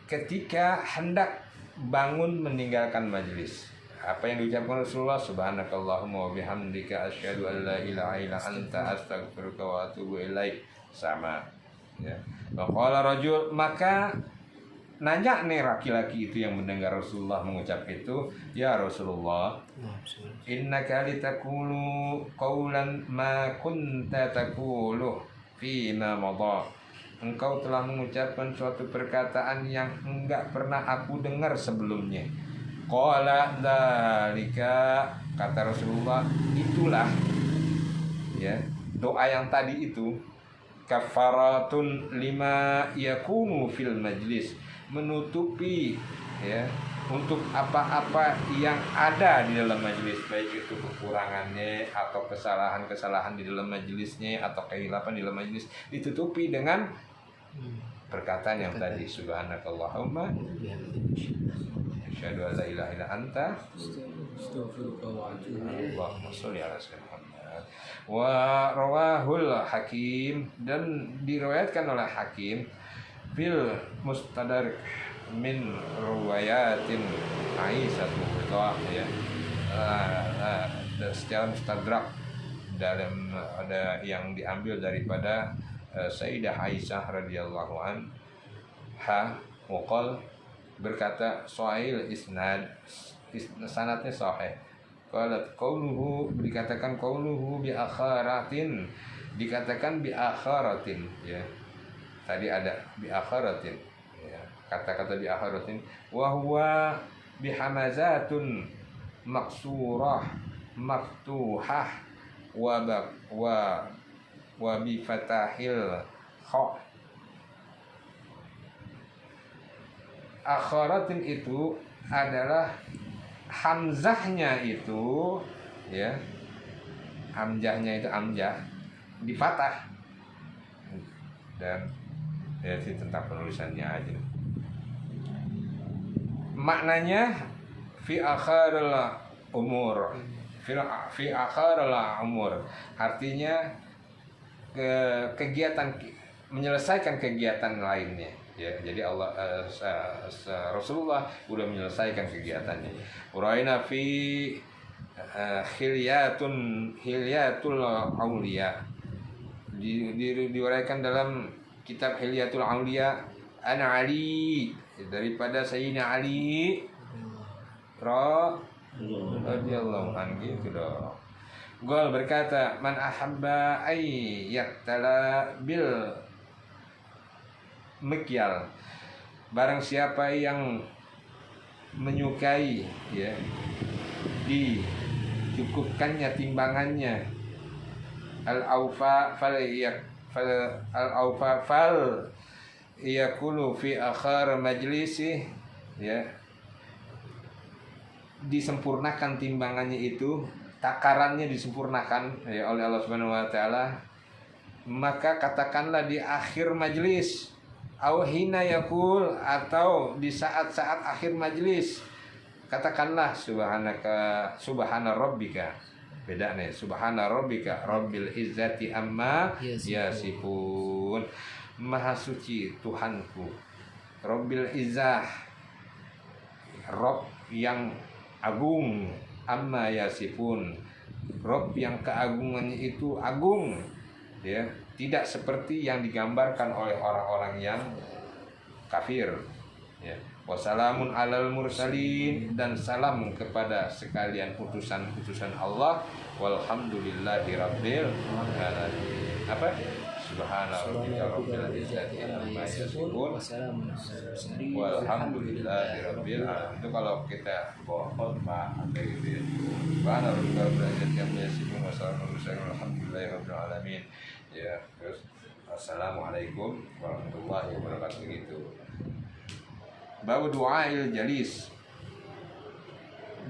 S1: ketika hendak bangun meninggalkan majlis. Apa yang diucapkan Rasulullah? Subhanakallahumma wa bihamdika asyhadu an la ilaha illa anta astaghfiruka wa atubu ilaik. Sama ya. Qala rajul, maka nanya nih laki-laki itu yang mendengar Rasulullah mengucap itu, ya Rasulullah, innaka litakulu qawlan ma kunta takulu fi ma madha, engkau telah mengucapkan suatu perkataan yang enggak pernah aku dengar sebelumnya. Qala dzalika, kata Rasulullah, itulah ya, doa yang tadi itu, kafaratun lima yakunu fil majlis, menutupi ya untuk apa-apa yang ada di dalam majelis, baik itu kekurangannya atau kesalahan-kesalahan di dalam majelisnya atau kehilapan di dalam majelis, ditutupi dengan perkataan yang tadi, subhanakallahumma asyhadu an la ilaha illa anta astaghfiruka wa atubu ilaik. Allahumma sholli ala sayyidina Muhammad. Wa rawahul Hakim, dan diriwayatkan oleh Hakim fil Mustadrak min riwayatin Aisyah ya. Secara mustadrak, dalam ada yang diambil daripada Sayyidah Aisyah radhiyallahu anha, waqal, berkata sahih isnad, sanadnya sahih. Qalat qauluhu, dikatakan qauluhu bi akharatin, dikatakan bi akharatin ya. Tadi ada bi akharatin ya. Kata-kata bi akharatin wa huwa bi hamazatun maksurah maftuhah wa bi fatahil kha. Akharatin itu adalah hamzahnya itu ya, hamzahnya itu amjah di fathah. Dan ya sih tentang penulisannya aja. Maknanya fi akharil umur, fi akharil umur, artinya kegiatan, menyelesaikan kegiatan lainnya ya. Jadi Allah Rasulullah sudah menyelesaikan kegiatannya. Uraina fi hilyatul auliya, diuraikan dalam kitab Hilyatul Auliya, ana Ali, daripada Sayyidina Ali radhiyallahu anhu gitu dong. Gol berkata, man ahabba ay yaktala bil mikyal, barang siapa yang menyukai ya dicukupkannya timbangannya, al-aufa fal yakulu fi akhar majlisi ya, disempurnakan timbangannya itu, takarannya disempurnakan ya oleh Allah Subhanahu wa taala, maka katakanlah di akhir majlis, au hina yakul, atau di saat-saat akhir majlis, katakanlah subhana rabbika, beda nih, subhana rabbika rabbil izzati amma yasifun, maha suci Tuhanku, rabbil izzah, Rob yang agung, amma yasifun, Rob yang keagungannya itu agung ya, tidak seperti yang digambarkan oleh orang-orang yang kafir ya. Wassalamun alal mursalin, dan salam kepada sekalian utusan-utusan Allah, walhamdulillahi rabbil alamin. Apa? Subhana rabbika rabbil izzati amma yasifun walhamdulillahi rabbil alamin. Itu kalau kita khutbah kayak gitu ya. Subhana rabbika rabbil izzati amma yasifun wa salamun alhamdulillahi rabbil alamin. Ya, terus assalamualaikum warahmatullahi wabarakatuh gitu. Bau doail jalis,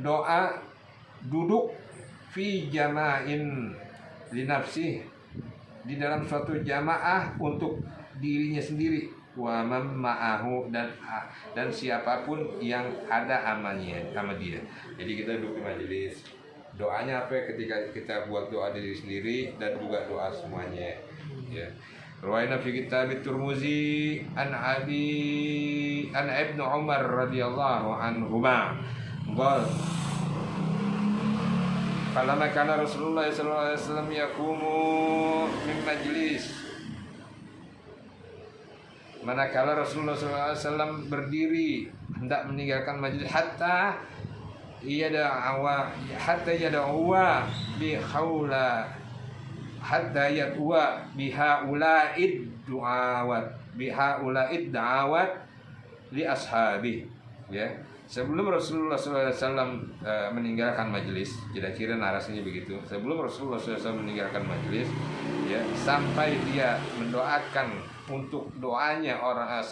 S1: doa duduk fi jama'in li nafsih, di dalam suatu jamaah untuk dirinya sendiri, wa man ma'ahu, dan siapapun yang ada amanya sama dia. Jadi kita duduk di majelis, doanya apa ya ketika kita buat doa diri sendiri dan juga doa semuanya ya. Rawaina fi kitab Tirmizi an Ibnu Umar radhiyallahu anhuma qala falamma kana Rasulullah sallallahu alaihi wasallam yaqumu min majlis, manakala Rasulullah sallallahu alaihi wasallam berdiri hendak meninggalkan majlis, hatta yad'awa bi haula, hatta yad'wa bihaula'id du'awat li ashabi ya. Sebelum Rasulullah SAW meninggalkan majelis, kira-kira narasinya begitu. Sebelum Rasulullah SAW meninggalkan majelis ya, sampai dia mendoakan untuk doanya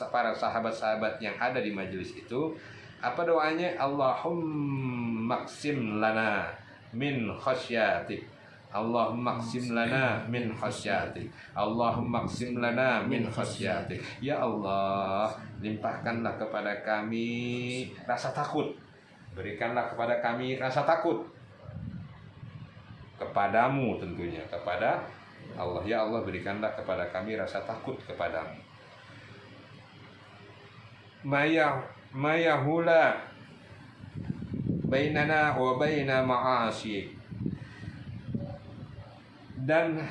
S1: para sahabat-sahabat yang ada di majelis itu. Apa doanya? Allahumma qsim lana min khasyatik, Allahumma qsim lana min khasyatik, Allahumma qsim lana min khasyatik. Ya Allah, limpahkanlah kepada kami rasa takut, berikanlah kepada kami rasa takut kepadamu, tentunya kepada Allah. Ya Allah, berikanlah kepada kami rasa takut kepadamu. Mayahula bainana wa baina ma'asyi, dan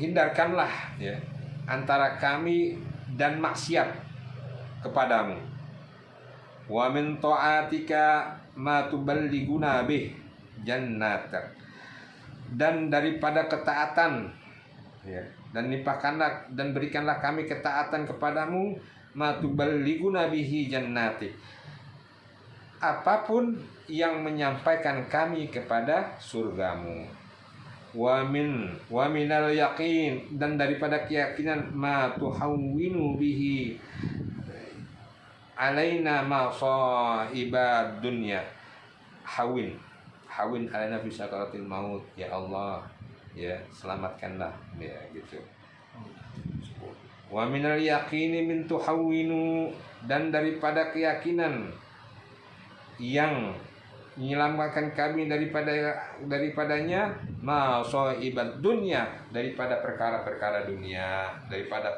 S1: hindarkanlah ya antara kami dan maksiat kepadamu. Wa min ta'atika ma tuballighuna bih jannatak, dan daripada ketaatan ya, dan limpahkanlah dan berikanlah kami ketaatan kepadamu, ma tuballighuna bihi jannatik, apapun yang menyampaikan kami kepada surgamu. Wa minal yaqin, dan daripada keyakinan, ma tuhawwinu bihi alaina masaibad dunya. Hawin alaina fi sakaratil maut, ya Allah ya, selamatkanlah ya gitu. Wa minal yaqini min tuhawwinu, dan daripada keyakinan yang menyelamatkan kami daripadanya, masaibad dunya, daripada perkara-perkara dunia, daripada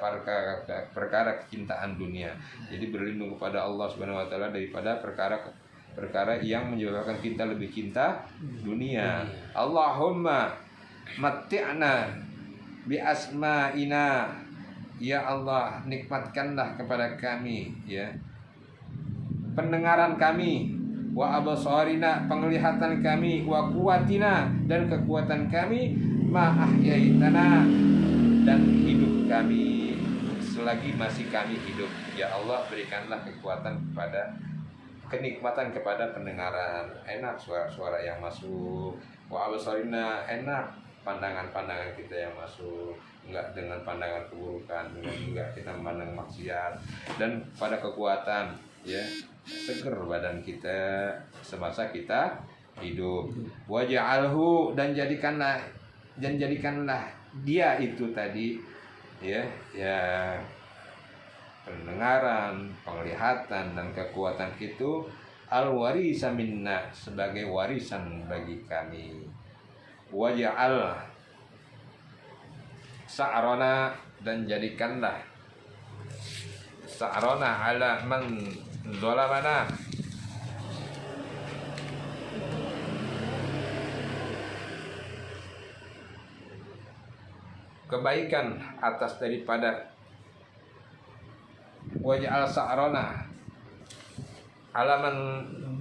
S1: perkara kecintaan dunia. Jadi berlindung kepada Allah Subhanahu wa taala daripada perkara yang menyebabkan kita lebih cinta dunia. Allahumma matti'na bi asma'ina, ya Allah nikmatkanlah kepada kami ya pendengaran kami, wa absarina, penglihatan kami, wa quwwatina, dan kekuatan kami, ma ahyaitana, dan hidup kami selagi masih kami hidup. Ya Allah berikanlah kenikmatan kepada pendengaran, enak suara-suara yang masuk, wa absarina, enak pandangan-pandangan kita yang masuk, enggak dengan pandangan keburukan, enggak kita memandang maksiat, dan pada kekuatan ya, seger badan kita semasa kita hidup. Waj'alhu, dan jadikanlah dia itu tadi ya pendengaran, penglihatan, dan kekuatan itu al-warisa minna, sebagai warisan bagi kami. Waj'al sa'rana, dan jadikanlah sa'rana ala man zalamana, kebaikan atas daripada, waj'al sa'rana ala man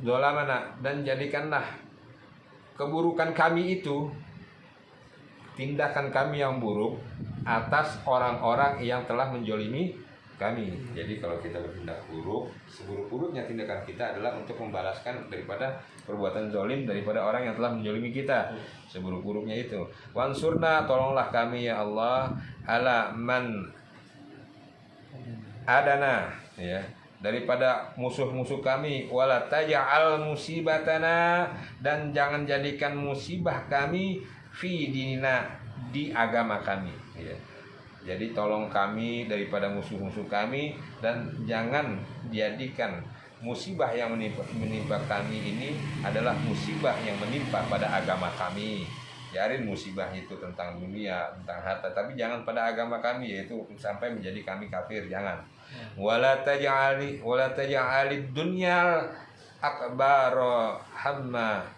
S1: zalamana, dan jadikanlah keburukan kami itu, tindakan kami yang buruk atas orang-orang yang telah menjolimi kami. Jadi kalau kita bertindak buruk, seburuk-buruknya tindakan kita adalah untuk membalaskan daripada perbuatan zalim daripada orang yang telah menjolimi kita. Seburuk-buruknya itu. Wansurna, tolonglah kami ya Allah, ala man adana ya, daripada musuh-musuh kami, wala taj'al musibatana, dan jangan jadikan musibah kami fi dinina, di agama kami ya. Jadi tolong kami daripada musuh-musuh kami, dan jangan jadikan musibah yang menimpa kami ini adalah musibah yang menimpa pada agama kami. Biarin musibah itu tentang dunia, tentang harta, tapi jangan pada agama kami, yaitu sampai menjadi kami kafir, jangan. Wala taj'alid dunyal akbar hamma,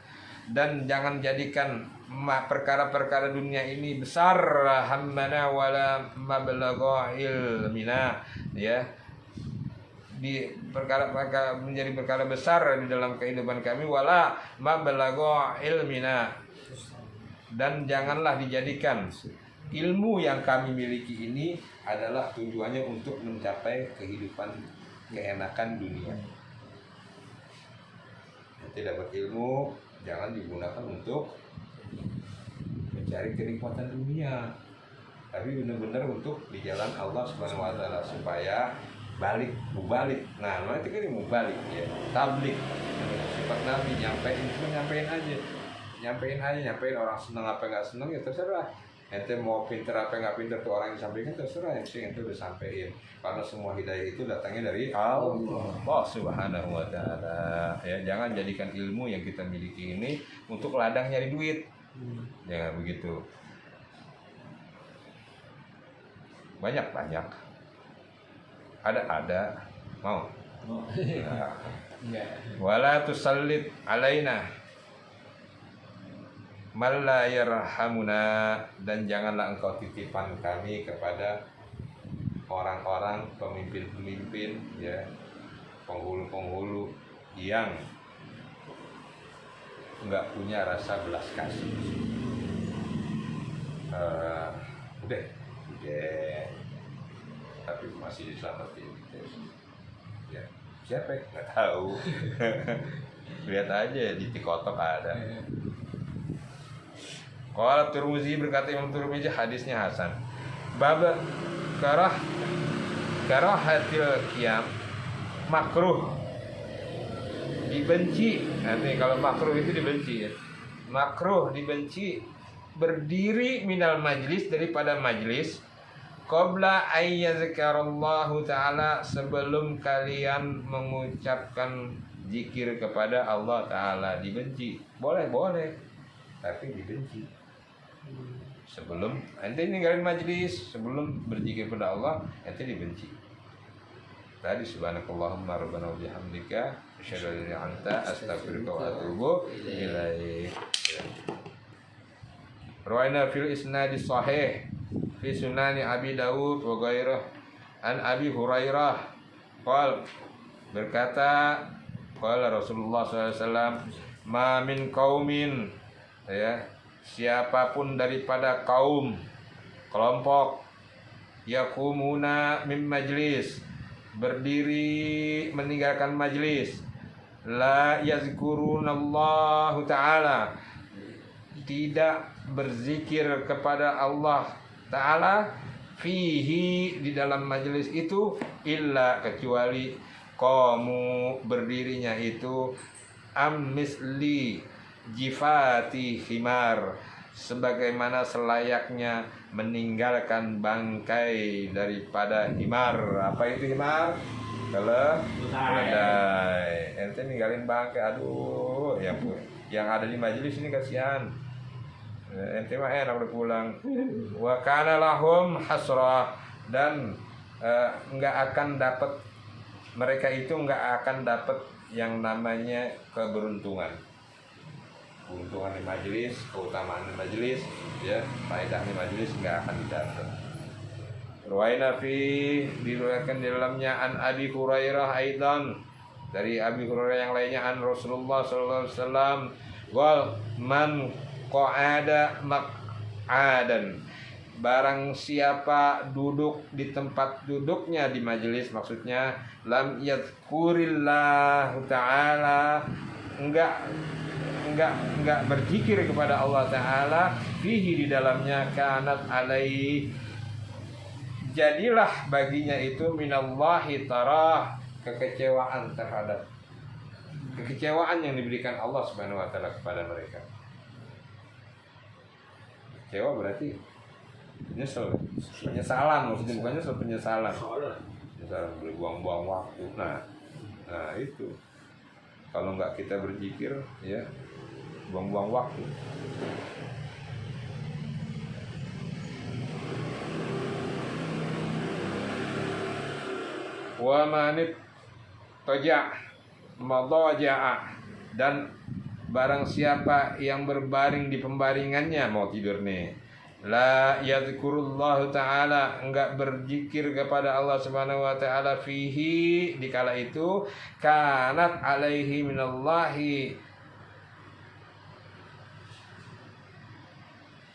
S1: dan jangan jadikan perkara-perkara dunia ini besar, hammana wala mablagha ilmina ya, di perkara menjadi perkara besar di dalam kehidupan kami, wala mablagha ilmina, dan janganlah dijadikan ilmu yang kami miliki ini adalah tujuannya untuk mencapai kehidupan keenakan dunia. Tidak berilmu jangan digunakan untuk mencari kenikmatan dunia, tapi benar-benar untuk di jalan Allah Subhanahu wa taala, supaya mubalik. Nah, itu kan mubalik ya, tablik. Sifat Nabi nyampein orang senang apa nggak senang ya terserah. Ente mau pinter apa nggak pinter tuh orang yang disampaikan terserah, yang penting ente udah sampein, karena semua hidayah itu datangnya dari Allah Subhanahu wa taala ya. Jangan jadikan ilmu yang kita miliki ini untuk ladang nyari duit. Jangan begitu. Banyak ada mau wala tusallit alaina man la yarhamuna, dan janganlah engkau titipkan kami kepada orang-orang pemimpin-pemimpin, ya, penghulu-penghulu yang enggak punya rasa belas kasih. Udah, tapi masih diselamatin. Ya, siapa? Nggak tahu. Lihat aja di TikTok ada. Qala Tirmizi, berkata Imam Tirmizi, hadisnya hasan. Bab karahatil qiyam, makruh, dibenci. Nanti kalau makruh itu dibenci, ya. Makruh, dibenci, berdiri minal majlis, daripada majlis, qabla ayyazkarallahu ta'ala, sebelum kalian mengucapkan zikir kepada Allah Ta'ala. Dibenci. Boleh, tapi dibenci. Sebelum ente ninggalin majlis, sebelum berzikir kepada Allah, ente dibenci. Tadi subhanakallahumma rabbana wa bihamdika asyhadu an la ilaha illa anta astaghfiruka wa atubu ilaik. Rawaina fil isnadi sahih fi sunani Abi Dawud wa ghairah an Abi Hurairah qala, berkata qala Rasulullah SAW, ma min qaumin, ya, siapapun daripada kaum, kelompok, yakumuna min majlis, berdiri meninggalkan majlis, la yazkurunallahu ta'ala, tidak berzikir kepada Allah Ta'ala, fihi, di dalam majelis itu, illa, kecuali, qamu, berdirinya itu, misli jifati himar, sebagaimana selayaknya meninggalkan bangkai daripada himar. Apa itu himar? Keledai. Ente ninggalin bangkai, aduh, ya pun. Yang ada di majelis ini kasihan. Ente mah enak udah pulang. Wa kana lahum hasrah, dan enggak akan dapat, mereka itu enggak akan dapat yang namanya keberuntungan. Keuntungan di majelis, keutamaan di majelis, ya, faedah di majelis enggak akan didapat. Ruwaina fi, diriwayatkan di dalamnya an Abi Hurairah aidan, dari Abi Hurairah yang lainnya, an Rasulullah sallallahu alaihi wasallam, wal man qa'ada maq'adan, barang siapa duduk di tempat duduknya di majelis, maksudnya lam yadhkurillah ta'ala, enggak berzikir kepada Allah Ta'ala, fihi, di dalamnya, kanat alaihi, jadilah baginya itu, minallahi tarah, kekecewaan terhadap, kekecewaan yang diberikan Allah Subhanahu wa Ta'ala kepada mereka. Kecewa berarti nyesel, penyesalan, maksudnya bukan nyesel, penyesalan, boleh buang-buang waktu. Nah itu kalau nggak kita berzikir, ya, buang-buang waktu. Wa manit toja madaja'a, dan barang siapa yang berbaring di pembaringannya, mau tidur nih, la yadhkurullahu ta'ala, enggak berzikir kepada Allah Subhanahu wa ta'ala, fihi, dikala itu, kanat alaihi minallahi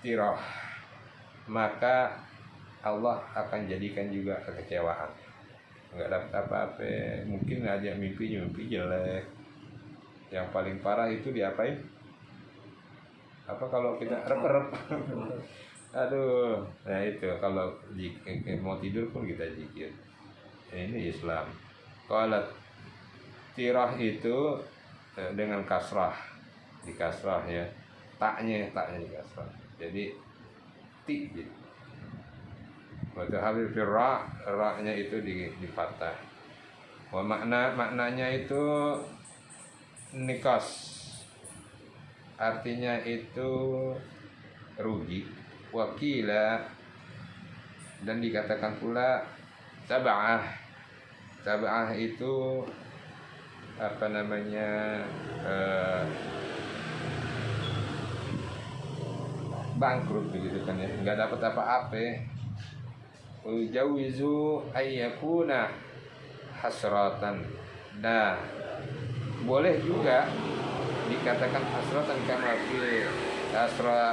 S1: tirah, maka Allah akan jadikan juga kekecewaan, enggak dapat apa-apa. Mungkin aja mimpi jelek. Yang paling parah itu diapain? Apa kalau kita rep-rep? Aduh, nah itu kalau mau tidur pun kita zikir. Ini Islam. Kalau tirah itu dengan kasrah, di kasrah, ya, taknya di kasrah. Jadi ti gitu. Waktu habis firra, ra-nya itu di fathah. Wah, maknanya itu nikas, artinya itu rugi. Wakila, dan dikatakan pula taba'ah. Taba'ah itu apa namanya, bangkrut begitu kan ya, nggak dapat apa-apa. Ujawizu ayyakuna hasratan. Nah, boleh juga dikatakan hasratan kama fil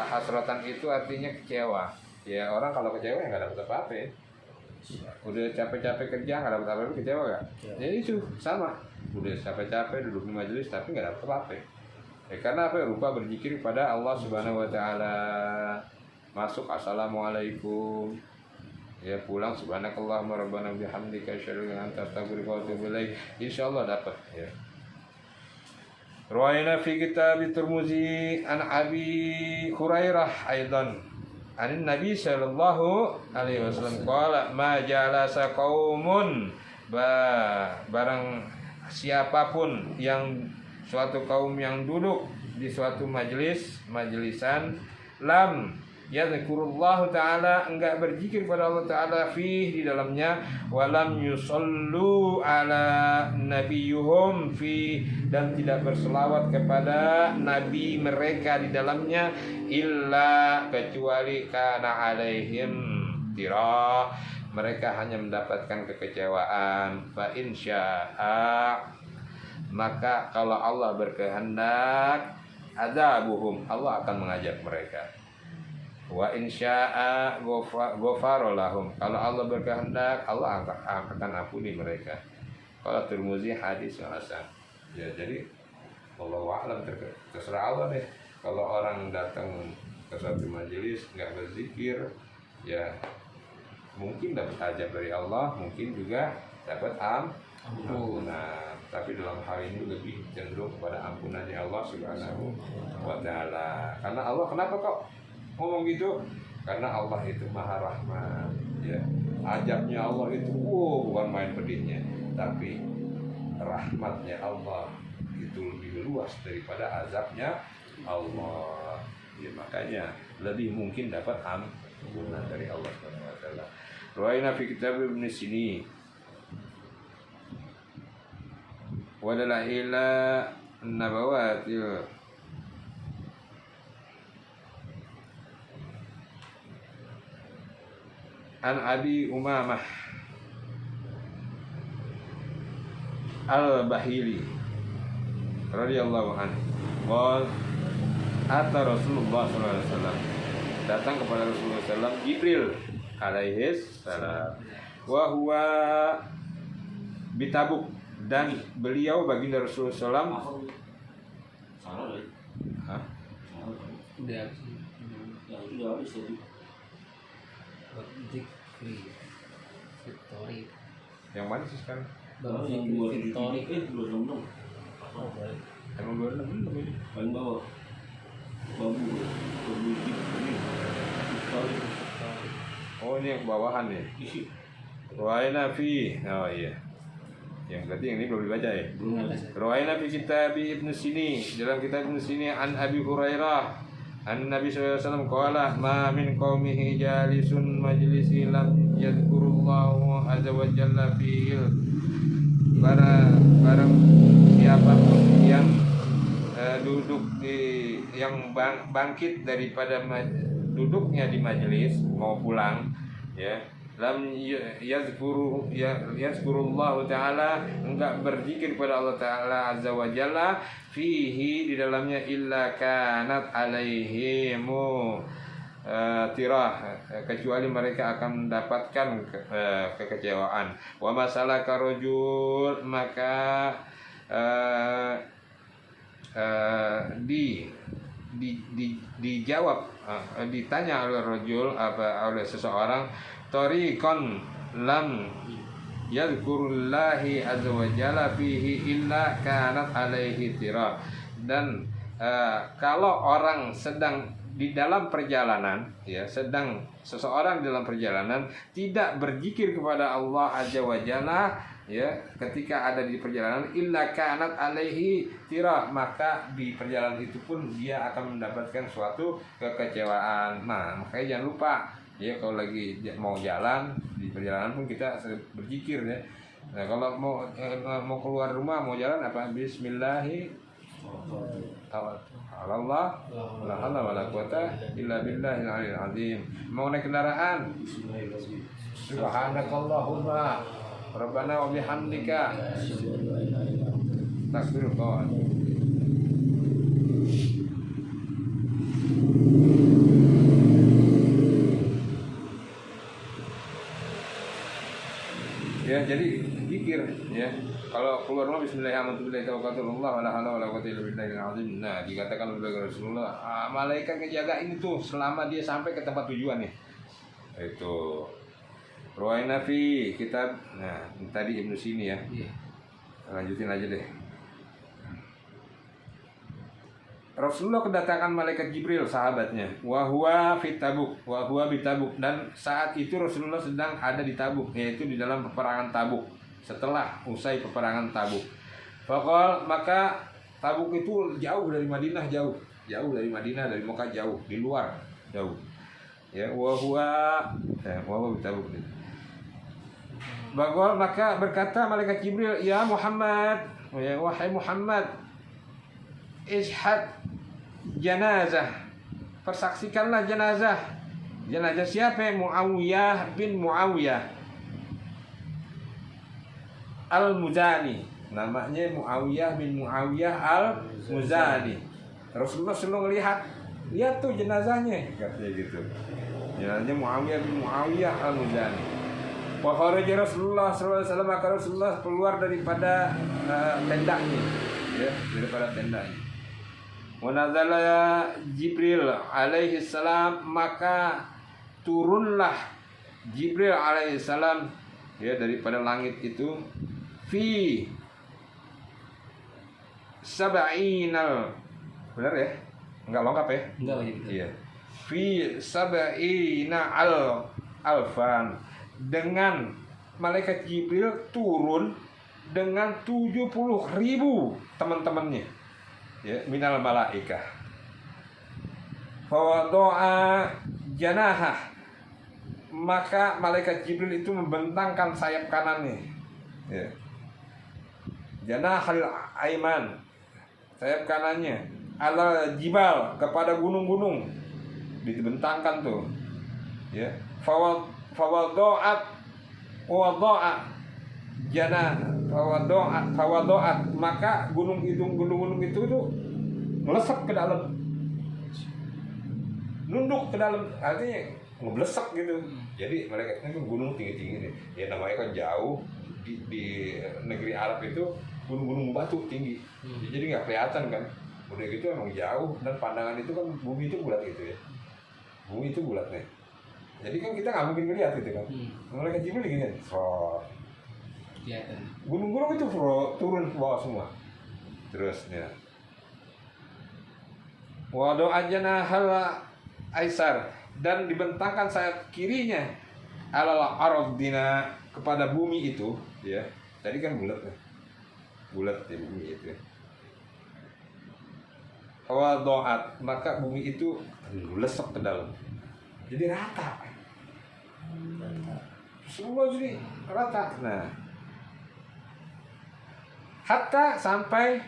S1: hasratan itu artinya kecewa. Ya orang kalau kecewa ya nggak dapat apa-apa. Ya. Udah capek-capek kerja nggak dapat apa-apa, kecewa nggak? Ya itu sama. Udah capek-capek duduk di majelis tapi nggak dapat apa-apa. Ya, karena apa? Rupa berzikir kepada Allah Subhanahu Wa Taala. Masuk assalamualaikum. Ya pulang subhanakallahumma rabbana bihamdika asyhadu an la ilaha illa anta astaghfiruka wa atubu ilaik. Insyaallah dapat ya. Rawaina fi kitab Tirmizi an Abi Hurairah aidan an Nabi sallallahu alaihi wasallam qala ma jalasa qaumun barang siapapun yang suatu kaum yang duduk di suatu majlisan lam yadhkurullahu ta'ala, enggak berzikir pada Allah Ta'ala di dalamnya, walam yusallu ala nabiyuhum dan tidak berselawat kepada nabi mereka di dalamnya, illa kecuali kana alaihim tirah, mereka hanya mendapatkan kekecewaan. Fa insya'a, maka kalau Allah berkehendak, adzabuhum, Allah akan mengajak mereka. Wa insya'a ghafara lahum, kalau Allah berkehendak Allah akan ampuni mereka. Kalau Tirmizi hadis yang hasan. Ya jadi wallahu a'lam, terserah Allah deh. Kalau orang datang ke suatu majelis nggak berzikir, ya mungkin dapat ajab dari Allah, mungkin juga dapat ampunan. Tapi dalam hal ini lebih cenderung kepada ampunannya Allah Subhanahu wa Ta'ala. Karena Allah, kenapa kok ngomong gitu? Karena Allah itu maha rahmat ya. Ajabnya Allah itu bukan main pedihnya, tapi rahmatnya Allah itu lebih luas daripada azabnya Allah ya, makanya lebih mungkin dapat ampunan dari Allah Subhanahu wa taala. Rawaina fi kitab Ibnu Sini wa dalaila nabawatil an Abi Umamah Al-Bahili radhiyallahu anhu qala ata Rasulullah sallallahu alaihi wasallam, datang kepada Rasulullah sallallahu alaihi wasallam Jibril alaihi salam, wa huwa bitabuk, dan beliau baginda Rasulullah sallallahu alaihi wasallam
S2: Udah.
S3: Udah habis tadi.
S2: Zikri Victory.
S1: yang mana sih sekarang?
S3: Kalau yang
S2: Zikri
S3: 2003
S2: Victory.
S3: 2006.
S2: Oh, baik.
S1: Emang 26 belum ini?
S3: Paling bawah. Babu.
S2: Victory.
S1: Oh ini yang kebawahan ya.
S3: Isi.
S1: Ruwaina fi, oh iya. Yang berarti yang ini belum dibaca ya.
S3: Belum ada.
S1: Ruwaina fi kitab Ibnu Sini, dalam kitab Ibnu Sini an Abi Hurairah an Nabi sallallahu alaihi wasallam qala ma min qaumihi jalisun majlisi lam yadhkurullahu azza wa jalla fihi, barang siapapun yang duduk di yang bangkit daripada duduknya di majelis mau pulang ya, lam yazkurullahu ta'ala, enggak berzikir pada Allah Ta'ala azza wa jalla fihi, di dalamnya, illa kanat alaihimu tirah, kecuali mereka akan mendapatkan kekecewaan. Wa masalaka rajul, maka dijawab, ditanya oleh rajul, oleh seseorang, tariqan lam yadhkurullahi azza wa jalla fihi illa kanat alaihi tirah, dan kalau orang sedang di dalam perjalanan ya, sedang seseorang dalam perjalanan tidak berzikir kepada Allah azza wa jalla ya, ketika ada di perjalanan, illa kanat alaihi tirah, maka di perjalanan itu pun dia akan mendapatkan suatu kekecewaan. Nah, makanya jangan lupa ya, kalau lagi mau jalan di perjalanan pun kita berzikir ya. Nah, kalau mau keluar rumah, mau jalan apa? Bismillahirrahmanirrahim. Allah, la haula wala quwata illa billahil aliyil azim. Mau naik kendaraan? Subhanakallahumma rabbana wa bihamdika astaghfirullah. Ya, jadi zikir ya. Kalau keluar rumah bismillahirrahmanirrahim tawakkalullah wala haula wala quwwata illa billahil azim. Nah, dikatakan oleh Rasulullah, malaikat ngejaga ini tuh selama dia sampai ke tempat tujuan nih. Itu Ruwaina fi kitab. Nah, tadi Ibnu Sini ya.
S2: Iya.
S1: Lanjutin aja deh. Rasulullah kedatangan malaikat Jibril sahabatnya. Wa huwa fi Tabuk, wa huwa bi Tabuk, dan saat itu Rasulullah sedang ada di Tabuk, yaitu di dalam peperangan Tabuk. Setelah usai peperangan Tabuk. Faqal, maka Tabuk itu jauh dari Madinah, jauh dari Madinah, dari Mekah, jauh di luar, jauh. Ya, wa huwa bi Tabuk. Faqal, maka berkata malaikat Jibril, ya Muhammad, ya wahai Muhammad, ishad janazah, persaksikanlah jenazah. Jenazah siapa? Muawiyah bin Muawiyah Al-Muzani. Namanya Muawiyah bin Muawiyah Al-Muzani. Rasulullah selalu lihat tuh jenazahnya, katanya gitu. Jenazahnya Muawiyah bin Muawiyah Al-Muzani. Wa kharaja Rasulullah sallallahu alaihi wasallam, maka Rasulullah keluar daripada tendanya, ya, daripada tendanya. Wa nazala Jibril alaihi salam, maka turunlah Jibril alaihi salam ya daripada langit itu fi sab'inal, benar ya? Enggak lengkap ya?
S2: Enggak wajib.
S1: Iya. Fi sab'ina alfan, dengan malaikat Jibril turun dengan 70.000 teman-temannya. Ya, minal malaikah. Fawado'a janahah, maka malaikat Jibril itu membentangkan sayap kanannya. Ya. Janahal aiman, sayap kanannya, ala jibal, kepada gunung-gunung, dibentangkan tuh. Ya. Fawado'at janah, fawado'at, maka gunung itu tuh melesat ke dalam, nunduk ke dalam, artinya ngeblesak gitu. Jadi mereka itu gunung tinggi-tinggi nih. Ya namanya kan jauh di negeri Arab itu gunung-gunung batu tinggi. Jadi nggak kelihatan kan. Udah gitu emang jauh, dan pandangan itu kan bumi itu bulat gitu ya. Bumi itu bulat nih. Jadi kan kita nggak mungkin ngeliat gitu kan. Mereka Jibril gini, gunung-gunung itu turun ke bawah semua. Terus ya. Waduh ajana hala aisar, dan dibentangkan sayap kirinya alal aradina, kepada bumi itu ya. Tadi kan bulat ya. Bulat di bumi itu. Wadu'at, maka bumi itu lesok ke dalam. Jadi rata. Semua jadi rata. Nah, hatta sampai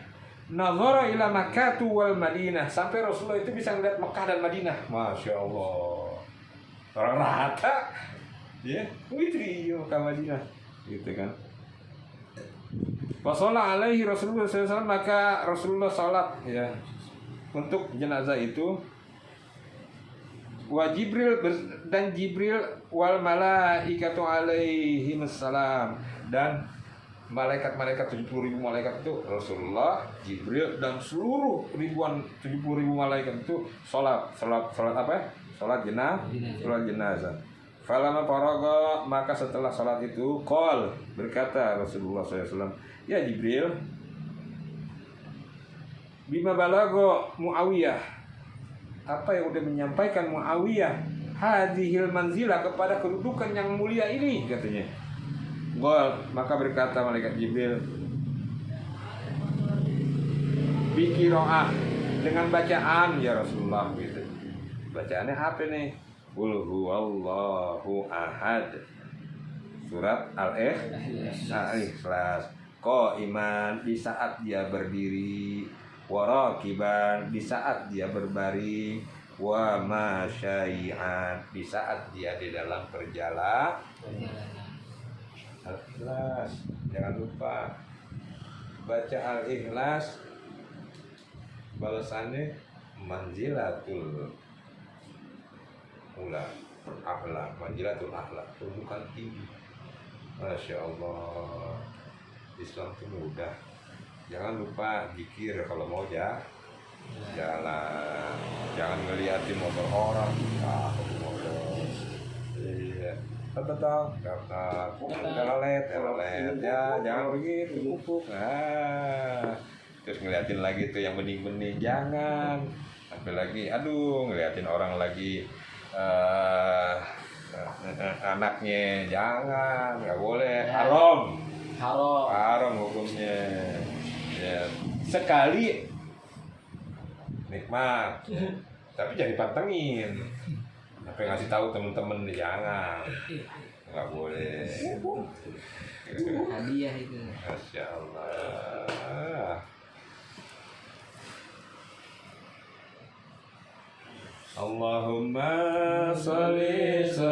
S1: nazara ila Makkah wal Madinah, sampai Rasulullah itu bisa melihat Mekah dan Madinah. Masya Allah, orang rata, ya, itu Mekah Madinah, gitu kan. Wasalla alaihi Rasulullah SAW, maka Rasulullah salat ya untuk jenazah itu. Wa Jibril, dan Jibril wal malaikatu alaihi wassalam, dan malaikat-malaikat 70.000 malaikat itu, Rasulullah, Jibril, dan seluruh 70.000 malaikat itu salat apa? Salat jenazah. Falamma faraga, maka setelah salat itu qol, berkata Rasulullah SAW, ya Jibril, bima balago Muawiyah, apa yang udah menyampaikan Muawiyah hadhil manzilah, kepada kedudukan yang mulia ini, katanya. Qol, maka berkata malaikat Jibril, biqiraah, dengan bacaan ya Rasulullah, gitu. Bacaannya apa nih? Qul huwallahu ahad, surat Al-Ikhlas. Qaiman, di saat dia berdiri, warakiban di saat dia berbaring, wa masyai'an di saat dia di dalam perjalanan.
S2: Perjalanan.
S1: Al-Ikhlas, jangan lupa baca Al-Ikhlas, balasannya manzilatul ula akhlak, manzilatul akhlak, kedudukan tinggi. Masya Allah, Islam itu mudah. Jangan lupa zikir kalau mau jalan, jangan ngeliatin motor orang, motor. Iya, betul, lelet, ya, jangan begitu, pupuk. Nah, terus ngeliatin lagi tuh yang bening-bening, jangan. Sampai lagi, aduh, ngeliatin orang lagi anaknya, jangan, nggak boleh, haram. Haram hukumnya. Ya, sekali nikmat, tapi jangan dipantengin. Sampai ngasih tahu temen-temen, jangan, nggak boleh.
S2: Hadiah itu.
S1: Masya Allah. Allahumma sholli